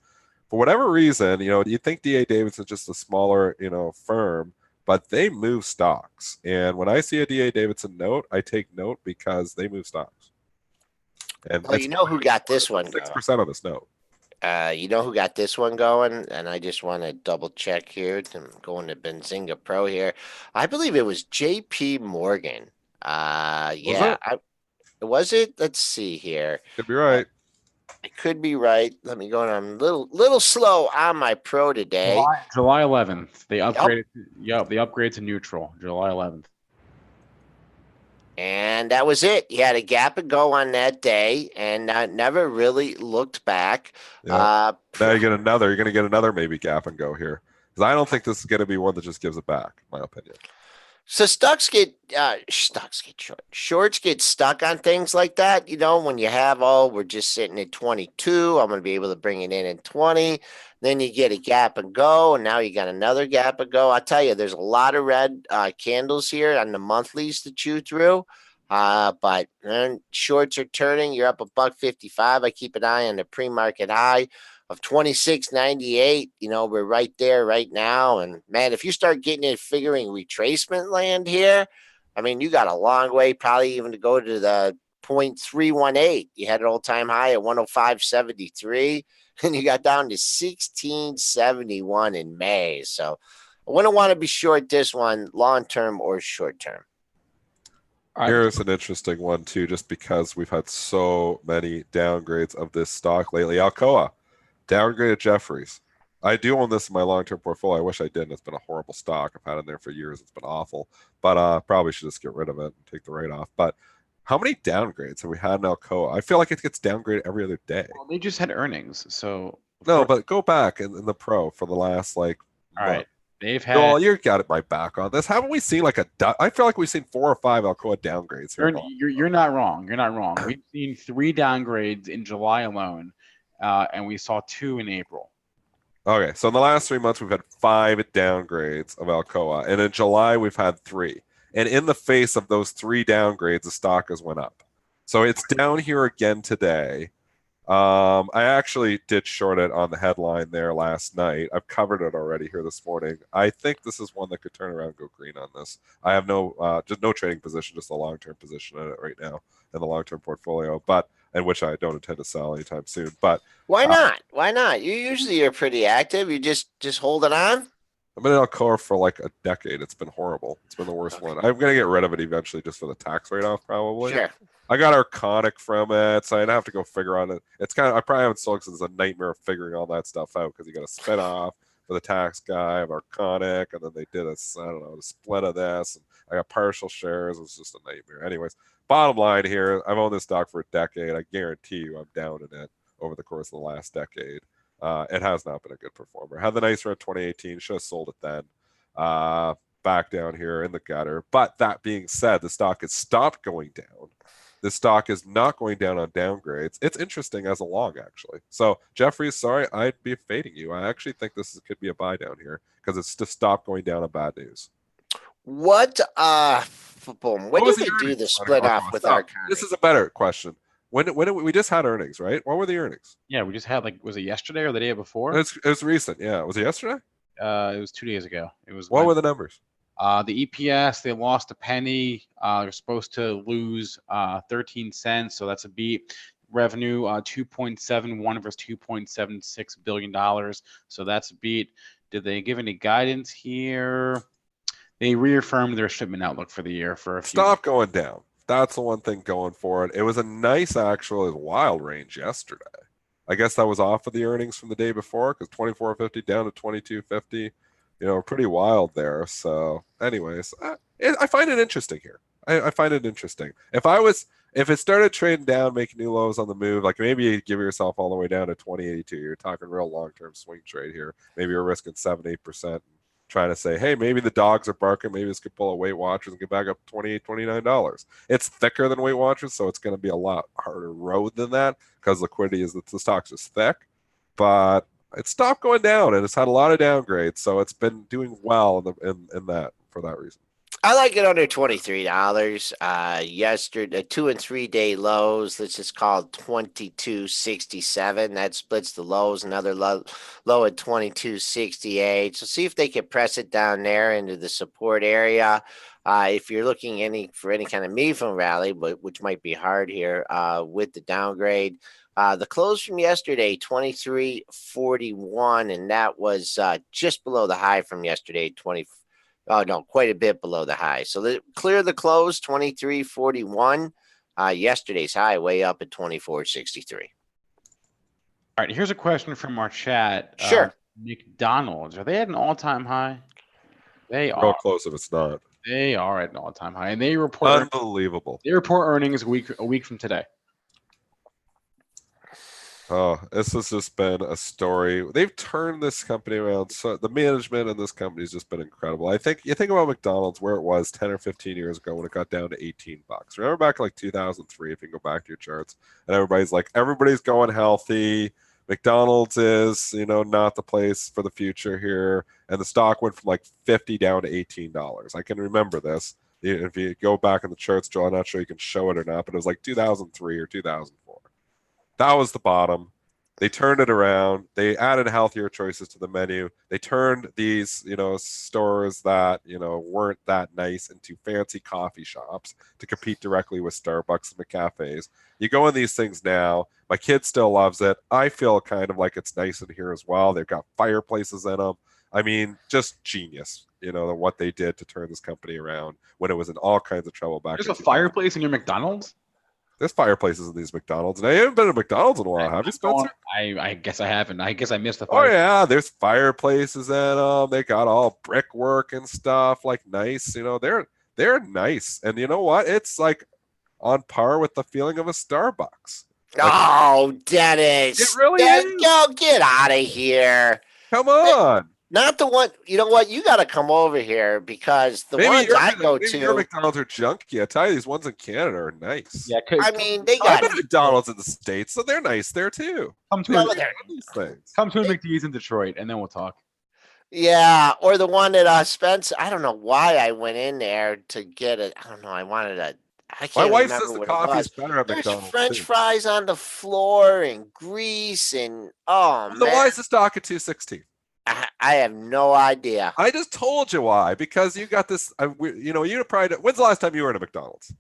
For whatever reason, you think D.A. Davidson is just a smaller, firm, but they move stocks. And when I see a D.A. Davidson note, I take note because they move stocks. And well, who got this one going? 6% of this note. Who got this one going? And I just want to double check here. I'm going to Benzinga Pro here. I believe it was JP Morgan. Was it? Let's see here. Could be right. I could be right. Let me go on. I'm a little slow on my pro today. July 11th. They upgraded. Yep, they upgraded to neutral. July 11th. And that was it. You had a gap and go on that day, and never really looked back. Yeah. Now you get another. You're going to get another maybe gap and go here, because I don't think this is going to be one that just gives it back. In my opinion. So stocks get short. Shorts get stuck on things like that. You know, when you have, oh, we're just sitting at 22. I'm going to be able to bring it in at 20. Then you get a gap and go, and now you got another gap and go. I tell you, there's a lot of red candles here on the monthlies to chew through. But shorts are turning. You're up $1.55. I keep an eye on the pre-market high of 26.98. You know, we're right there right now. And man, if you start getting it figuring retracement land here, I mean, you got a long way, probably even to go to the 0.318. You had an all-time high at 105.73, and you got down to 16.71 in May. So I wouldn't want to be short this one long-term or short-term. Here's an interesting one too, just because we've had so many downgrades of this stock lately. Alcoa downgraded Jefferies. I do own this in my long-term portfolio. I wish I didn't. It's been a horrible stock. I've had it in there for years. It's been awful. But probably should just get rid of it and take the write-off. But how many downgrades have we had in Alcoa? I feel like it gets downgraded every other day. Well, they just had earnings, so no. But go back in the pro for the last like. All month. right, they've had. Well, you got it my back on this. Haven't we seen like I feel like we've seen 4 or 5 Alcoa downgrades. You're not wrong. You're not wrong. We've seen 3 downgrades in July alone, and we saw 2 in April. Okay, so in the last 3 months, we've had 5 downgrades of Alcoa, and in July we've had 3. And in the face of those 3 downgrades, the stock has went up. So it's down here again today. I actually did short it on the headline there last night. I've covered it already here this morning. I think this is one that could turn around and go green on this. I have just no trading position, just a long-term position in it right now in the long-term portfolio, and which I don't intend to sell anytime soon. But why not? Why not? You usually are pretty active. You just hold it on. I've been in Alcoa for like a decade. It's been horrible. It's been the worst one. I'm going to get rid of it eventually just for the tax write-off probably. Sure. I got Elconin from it, so I'd have to go figure on it. It's I probably haven't sold because it's a nightmare of figuring all that stuff out because you got a spin off for the tax guy of Elconin, and then they did a split of this. And I got partial shares. It was just a nightmare. Anyways, bottom line here, I've owned this stock for a decade. I guarantee you I'm down in it over the course of the last decade. It has not been a good performer. Had the nice run 2018, should have sold it then. Back down here in the gutter. But that being said, the stock has stopped going down. The stock is not going down on downgrades. It's interesting as a long, actually. So, Jeffries, sorry, I'd be fading you. I actually think this could be a buy down here because it's just stopped going down on bad news. What did they do the split off with our? This is a better question. When we just had earnings, right? What were the earnings? Yeah, we just had was it yesterday or the day before? It was recent. Yeah, was it yesterday? It was 2 days ago. It was. What were the numbers? The EPS, they lost a penny. They're supposed to lose 13 cents, so that's a beat. Revenue 2.71 versus 2.76 billion dollars, so that's a beat. Did they give any guidance here? They reaffirmed their shipment outlook for the year for a few. Stop going down. That's the one thing going for it. It was a nice, actual wild range yesterday. I guess that was off of the earnings from the day before because 24.50 down to 22.50. Pretty wild there. So, anyways, I find it interesting here. I find it interesting. If it started trading down, making new lows on the move, like maybe you give yourself all the way down to 20.82. You're talking real long-term swing trade here. Maybe you're risking 7-8%. Trying to say, hey, maybe the dogs are barking. Maybe this could pull a Weight Watchers and get back up to $28, $29. It's thicker than Weight Watchers, so it's going to be a lot harder road than that because liquidity is the stock's just thick. But it stopped going down, and it's had a lot of downgrades, so it's been doing well in that for that reason. I like it under $23. Yesterday, 2 and 3 day lows. Let's just call it 22.67. That splits the lows. Another low at 22.68. So see if they can press it down there into the support area. If you're looking for any kind of meaningful rally, which might be hard here with the downgrade. The close from yesterday, 23.41, and that was just below the high from yesterday, quite a bit below the high. So clear the close, 23.41. Yesterday's high way up at 24.63. All right, here's a question from our chat. Sure. McDonald's, are they at an all-time high? They are. Real close if it's not. They are at an all-time high, and they report unbelievable. They report earnings a week from today. Oh, this has just been a story. They've turned this company around. So the management in this company has just been incredible. I think you think about McDonald's where it was 10 or 15 years ago when it got down to $18. Remember back in like 2003, if you can go back to your charts, and everybody's going healthy. McDonald's is, not the place for the future here. And the stock went from like 50 down to $18. I can remember this. If you go back in the charts, Joe, I'm not sure you can show it or not, but it was like 2003 or 2004. That was the bottom. They turned it around. They added healthier choices to the menu. They turned these, stores that, weren't that nice into fancy coffee shops to compete directly with Starbucks and McCafes. You go in these things now. My kid still loves it. I feel kind of like it's nice in here as well. They've got fireplaces in them. I mean, just genius, what they did to turn this company around when it was in all kinds of trouble back. There's a fireplace in your McDonald's? There's fireplaces in these McDonald's. And I haven't been to McDonald's in a while. Have you, Spencer? I guess I haven't. I guess I missed the fire. Oh, yeah. There's fireplaces in them. They got all brickwork and stuff, like nice. They're nice. And you know what? It's like on par with the feeling of a Starbucks. Oh, Dennis. It really is. Yo, get out of here. Come on. Not the one. You know what? You got to come over here because the ones I go to. Your McDonald's are junky. I tell you, these ones in Canada are nice. Yeah, I mean, they got. I've been to McDonald's in the States, so they're nice there too. Come to a McDee's in Detroit, and then we'll talk. Yeah, or the one that Spencer. I don't know why I went in there to get it. I don't know. I wanted a. I can't My wife remember says the what coffee is it was. better at There's McDonald's. French fries on the floor and grease and man. Why is the stock at 216? I have no idea. I just told you why. Because you got this. You probably. When's the last time you were in a McDonald's?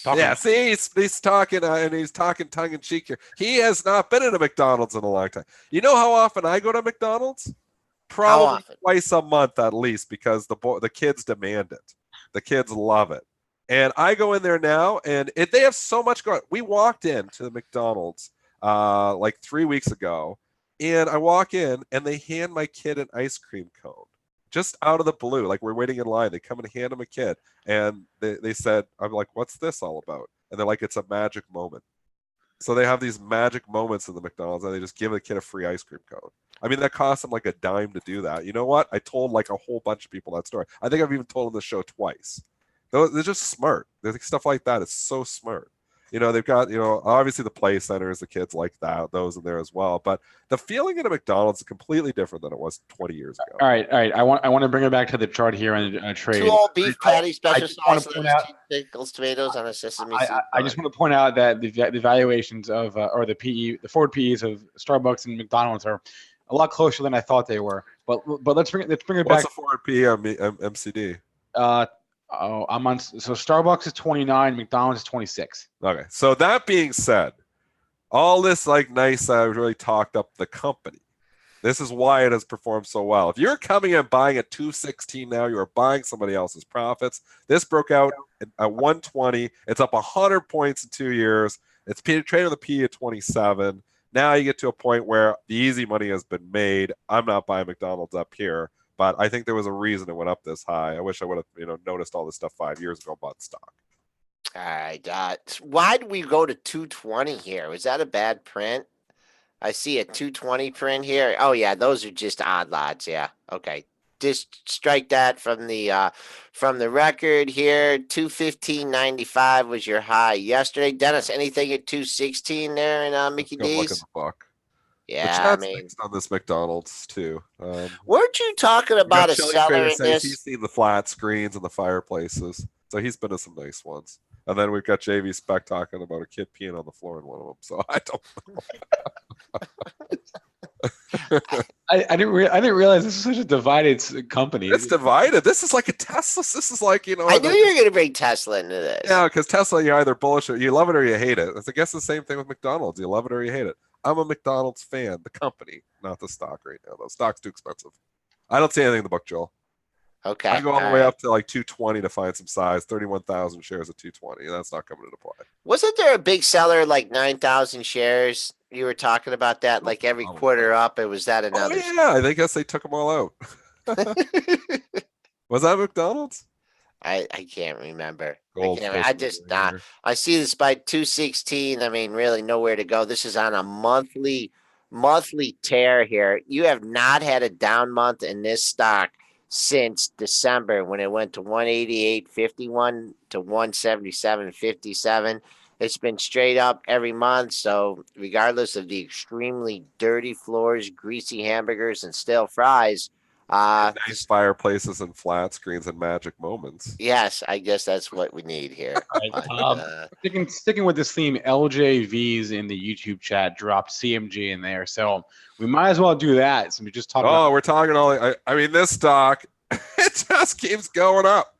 Yeah, see, he's talking and he's talking tongue in cheek here. He has not been in a McDonald's in a long time. You know how often I go to McDonald's? Probably twice a month at least, because the kids demand it. The kids love it. And I go in there now, and they have so much going on. We walked into the McDonald's like 3 weeks ago, and I walk in, and they hand my kid an ice cream cone. Just out of the blue, like we're waiting in line. They come and hand him a kid, and they said, I'm like, what's this all about? And they're like, it's a magic moment. So they have these magic moments in the McDonald's, and they just give the kid a free ice cream cone. I mean, that costs them like a dime to do that. You know what? I told like a whole bunch of people that story. I think I've even told them the show twice. They're just smart. They're like, stuff like that is so smart. They've got, obviously the play centers, the kids like that, those in there as well. But the feeling at a McDonald's is completely different than it was 20 years ago. All right. I want to bring it back to the chart here and trade. 2 all beef patties, special sauce, pickles, tomatoes on a sesame seed. I just want to point out that the valuations of or the forward PEs of Starbucks and McDonald's are a lot closer than I thought they were. But let's bring it back. What's the forward PE on MCD? I'm on. So Starbucks is 29, McDonald's is 26. Okay. So that being said, all this like nice, really talked up the company. This is why it has performed so well. If you're coming and buying at 216 now, you are buying somebody else's profits. This broke out at 120. It's up 100 points in 2 years. It's trading with a P at 27. Now you get to a point where the easy money has been made. I'm not buying McDonald's up here. But I think there was a reason it went up this high. I wish I would have, noticed all this stuff 5 years ago about stock. All right. Why did we go to 220 here? Was that a bad print? I see a 220 print here. Oh yeah, those are just odd lots. Yeah. Okay. Just strike that from the record here. 215.95 was your high yesterday. Dennis, anything at 216 there in Mickey D's? Look at the buck. Yeah, I mean, on this McDonald's too. Weren't you talking about a seller in this? He's seen the flat screens and the fireplaces, so he's been to some nice ones. And then we've got JV Spec talking about a kid peeing on the floor in one of them. So I don't know. I didn't realize this is such a divided company. It's divided. This is like a Tesla. This is like, I knew you were going to bring Tesla into this. Yeah, because Tesla, you're either bullish or you love it or you hate it. I guess the same thing with McDonald's. You love it or you hate it. I'm a McDonald's fan, the company, not the stock right now. The stock's too expensive. I don't see anything in the book, Joel. Okay. I go all the way up to like 220 to find some size, 31,000 shares at 220. That's not coming into play. Wasn't there a big seller like 9,000 shares? You were talking about that like every quarter up. It was that another? Oh, yeah, I guess they took them all out. Was that McDonald's? I can't remember. Goldfish I just here. I see this by 216. I mean, really nowhere to go. This is on a monthly tear here. You have not had a down month in this stock since December when it went to 188.51 to 177.57. It's been straight up every month. So regardless of the extremely dirty floors, greasy hamburgers, and stale fries, Nice fireplaces and flat screens and magic moments. yes, I guess that's what we need here. Right. But, Sticking with this theme, LJV's in the YouTube chat dropped CMG in there, so we might as well do that. So we just talked about. We're talking all. I mean, this stock, it just keeps going up.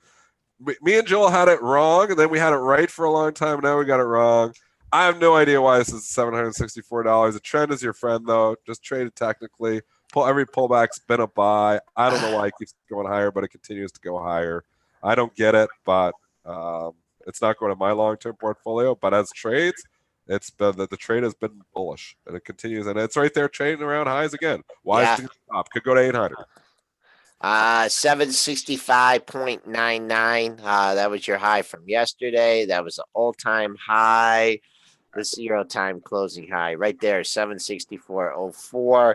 Me and Joel had it wrong, and then we had it right for a long time. Now we got it wrong. I have no idea why this is $764. The trend is your friend, though. Just trade it technically. Every pullback's been a buy. I don't know why it keeps going higher, but it continues to go higher. I don't get it, but it's not going to my long-term portfolio. But as trades, it's been the trade has been bullish, and it continues, and it's right there trading around highs again. Why is it going to stop? Could go to 800. 765.99. That was your high from yesterday. That was an all-time high. The 0-time closing high right there, 764.04.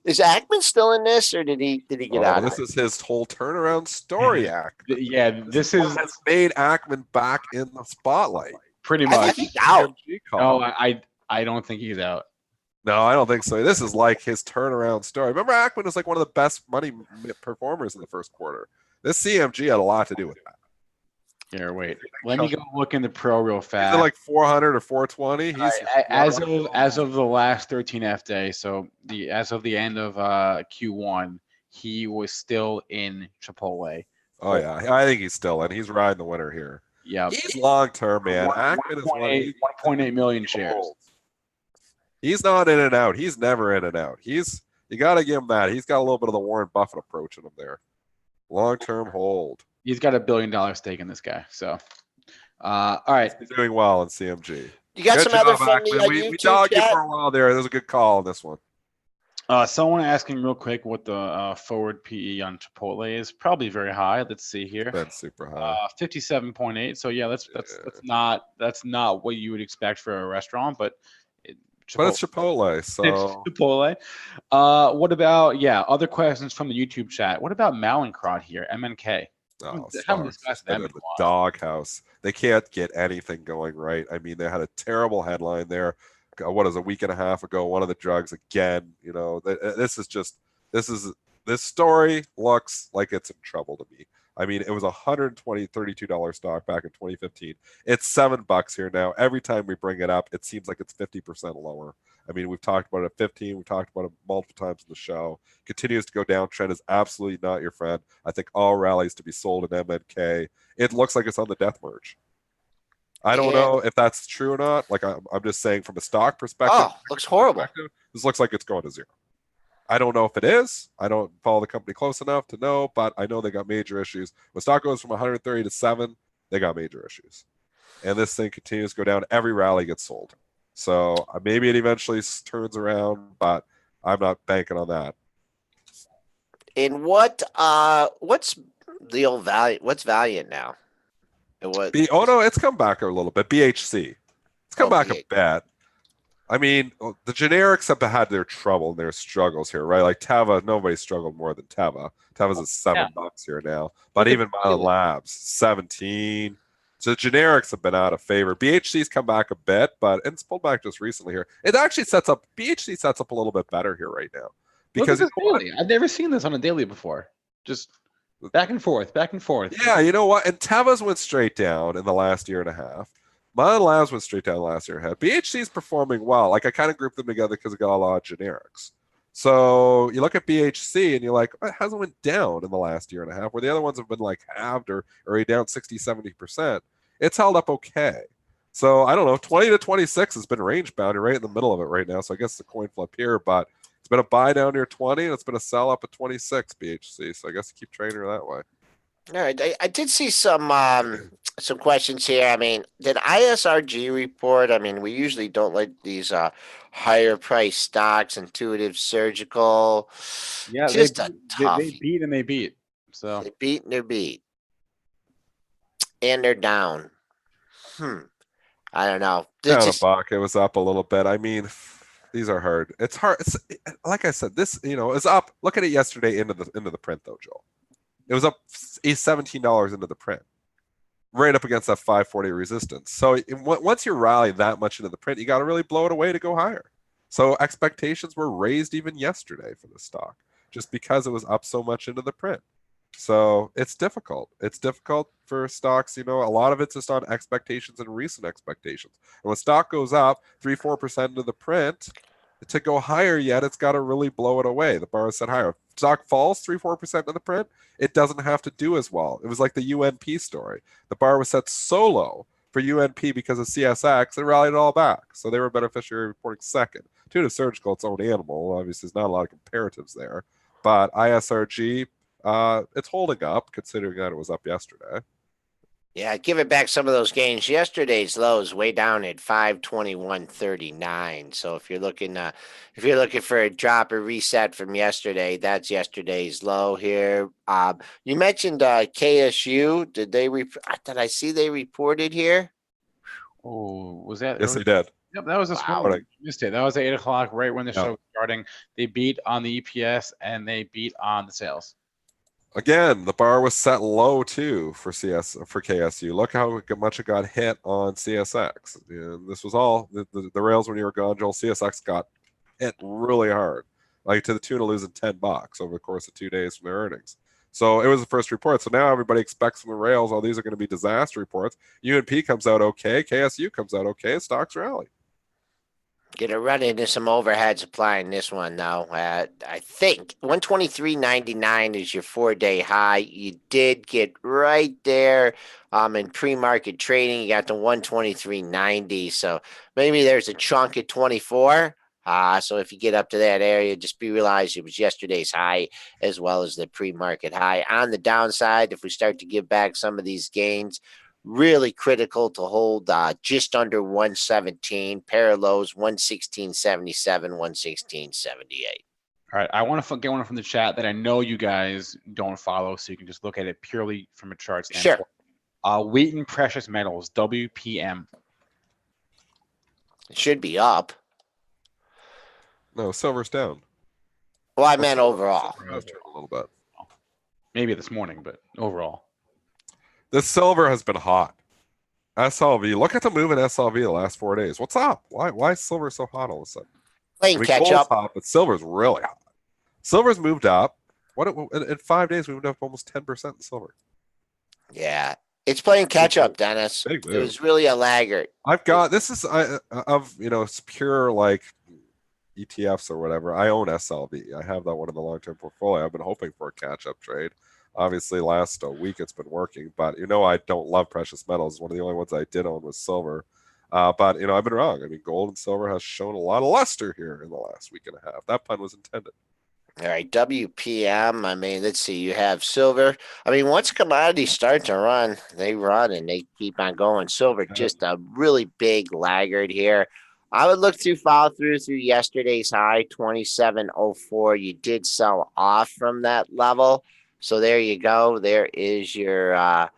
Is Ackman still in this, or did he get out? This is his whole turnaround story, Ackman. Yeah, this has made Ackman back in the spotlight. Pretty much. I think he's out. No, I don't think he's out. No, I don't think so. This is like his turnaround story. Remember, Ackman was like one of the best money performers in the first quarter. This CMG had a lot to do with that. Here, wait. Let me go look in the pro real fast. Is it like 400 or 420? As of the last 13F day, so as of the end of Q1, he was still in Chipotle. Oh yeah, I think he's still in. He's riding the winner here. Yeah, he's long term, man. Ackman is 1.8 million shares. He's not in and out. He's never in and out. You got to give him that. He's got a little bit of the Warren Buffett approach in him there. Long term hold. He's got $1 billion stake in this guy. So, all right. He's doing well in CMG. You got some other from me on YouTube we dogged you for a while there. There's a good call on this one. Someone asking real quick what the forward PE on Chipotle is. Probably very high. Let's see here. That's super high. 57.8. So yeah, that's not what you would expect for a restaurant, but it's Chipotle. So it's Chipotle. What about other questions from the YouTube chat? What about Malincrot here? MNK. Oh, the doghouse. They can't get anything going right. I mean, they had a terrible headline there. What is a week and a half ago? One of the drugs again. You know, this story looks like it's in trouble to me. I mean, it was $32 stock back in 2015. It's $7 here now. Every time we bring it up, it seems like it's 50% lower. I mean, we've talked about it at 15. We've talked about it multiple times in the show. Continues to go down. Trend is absolutely not your friend. I think all rallies to be sold in MNK. It looks like it's on the death merge. I don't know if that's true or not. Like I'm just saying from a stock perspective. Oh, looks horrible. This looks like it's going to zero. I don't know if it is. I don't follow the company close enough to know, but I know they got major issues. When stock goes from 130 to 7, they got major issues. And this thing continues to go down. Every rally gets sold. So maybe it eventually turns around, but I'm not banking on that. And what's the old value? What's Valiant now? It's come back a little bit. BHC. It's come back a bit. I mean, the generics have had their trouble and their struggles here, right? Like Teva, nobody struggled more than Teva. Teva's at $7 here now. But even Mylan Labs, 17. So the generics have been out of favor. BHC's come back a bit, but it's pulled back just recently here. It actually BHC sets up a little bit better here right now. Because daily. I've never seen this on a daily before. Just back and forth, back and forth. Yeah, you know what? And Teva's went straight down in the last year and a half. Mylan Labs went straight down last year and a half. BHC is performing well. Like I kind of grouped them together because it got a lot of generics. So you look at BHC and you're like, it hasn't went down in the last year and a half, where the other ones have been like halved or down 60, 70%. It's held up okay. So I don't know, 20 to 26 has been range bound. You're right in the middle of it right now. So I guess it's a coin flip here, but it's been a buy down near 20 and it's been a sell up at 26 BHC. So I guess keep trading her that way. All right. I did see some questions here. I mean, did ISRG report? I mean, we usually don't like these higher price stocks, Intuitive Surgical. Yeah, they beat and they beat. So they beat and they're beat. and they're down. I don't know. Down $1. It was up a little bit. I mean, these are hard. It's hard. It's like I said, this is up. Look at it yesterday into the print though, Joel. It was up $17 into the print, right up against that 540 resistance. So once you rally that much into the print, you got to really blow it away to go higher. So expectations were raised even yesterday for the stock, just because it was up so much into the print. So it's difficult. It's difficult for stocks. A lot of it's just on expectations and recent expectations. And when stock goes up 3-4% into the print, to go higher yet, it's got to really blow it away. The bar is set higher. If stock falls 3-4% into the print, it doesn't have to do as well. It was like the UNP story. The bar was set so low for UNP because of CSX, it rallied it all back. So they were beneficiary reporting second. Tuna Surgical, its own animal. Obviously, there's not a lot of comparatives there. But ISRG, it's holding up considering that it was up yesterday. Yeah, give it back some of those gains. Yesterday's low is way down at 521.39. So if you're looking for a drop or reset from yesterday, that's yesterday's low here. You mentioned KSU. Did I see they reported here? Oh, was that? Yes, they did. Yep, that was this morning. Missed it. That was at 8 o'clock, right when the show was starting. They beat on the EPS and they beat on the sales. Again, the bar was set low too for KSU. Look how much it got hit on CSX. And this was all the rails when you were gone, Joel. CSX got hit really hard, like to the tune of losing $10 over the course of 2 days from their earnings. So it was the first report. So now everybody expects from the rails, these are going to be disaster reports. UNP comes out okay, KSU comes out okay, and stocks rally. Get a run into some overhead supply in this one, though. I think 123.99 is your 4-day high. You did get right there in pre-market trading. You got to 123.90. So maybe there's a chunk at 24. So if you get up to that area, just realize it was yesterday's high as well as the pre-market high. On the downside, if we start to give back some of these gains, really critical to hold just under 117, pair of lows 116.77, 116.78. All right, I want to get one from the chat that I know you guys don't follow, so you can just look at it purely from a chart standpoint. Sure. Wheaton Precious Metals, WPM. It should be up. No, silver's down. Well, I meant overall. A little bit. Maybe this morning, but overall. The silver has been hot. SLV. Look at the move in SLV the last 4 days. What's up? Why is silver so hot all of a sudden? Playing catch up. Hot, but silver's really hot. Silver's moved up. In 5 days we moved up almost 10% in silver. Yeah, it's playing catch up, Dennis. Big move. It was really a laggard. I've got this is it's pure like ETFs or whatever. I own SLV. I have that one in the long-term portfolio. I've been hoping for a catch-up trade. Obviously, last week it's been working, but I don't love precious metals. One of the only ones I did own was silver. But I've been wrong. I mean, gold and silver has shown a lot of luster here in the last week and a half. That pun was intended. All right, WPM. I mean, let's see. You have silver. I mean, once commodities start to run, they run and they keep on going. Silver, just a really big laggard here. I would look follow through yesterday's high, 27.04. You did sell off from that level. So there you go. There's your high.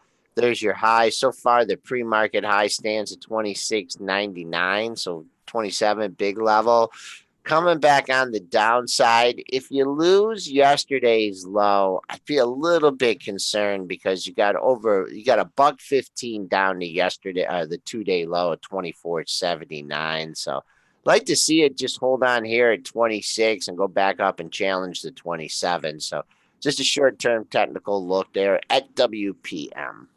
So far, the pre-market high stands at 26.99. So 27, big level. Coming back on the downside, if you lose yesterday's low, I'd be a little bit concerned because you got $1.15 down to yesterday, the 2-day low at 24.79. So I'd like to see it just hold on here at 26 and go back up and challenge the 27. So just a short-term technical look there at WPM.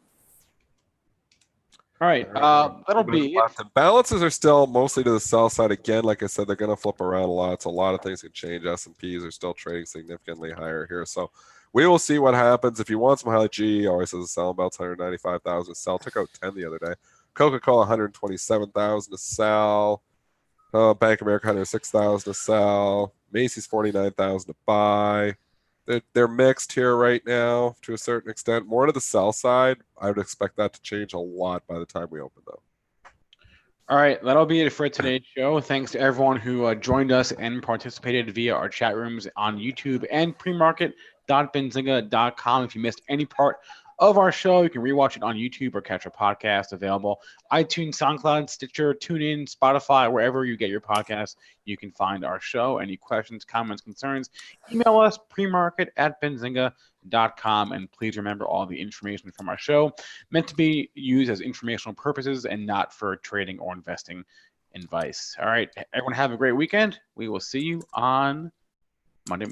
All right, that'll be it. Balances are still mostly to the sell side. Again, like I said, they're going to flip around a lot. So a lot of things can change. S&Ps are still trading significantly higher here. So we will see what happens. If you want some highlight, GE always says a sell about 195,000 to sell. Took out 10 the other day. Coca-Cola 127,000 to sell. Bank of America 106,000 to sell. Macy's 49,000 to buy. They're mixed here right now to a certain extent. More to the sell side. I would expect that to change a lot by the time we open, though. All right, that'll be it for today's show. Thanks to everyone who joined us and participated via our chat rooms on YouTube and premarket.benzinga.com. If you missed any part of our show. You can rewatch it on YouTube or catch a podcast available iTunes, SoundCloud, Stitcher, TuneIn, Spotify, wherever you get your podcasts. You can find our show. Any questions, comments, concerns, email us premarket@benzinga.com. And please remember, all the information from our show meant to be used as informational purposes and not for trading or investing advice. All right, everyone have a great weekend. We will see you on Monday morning.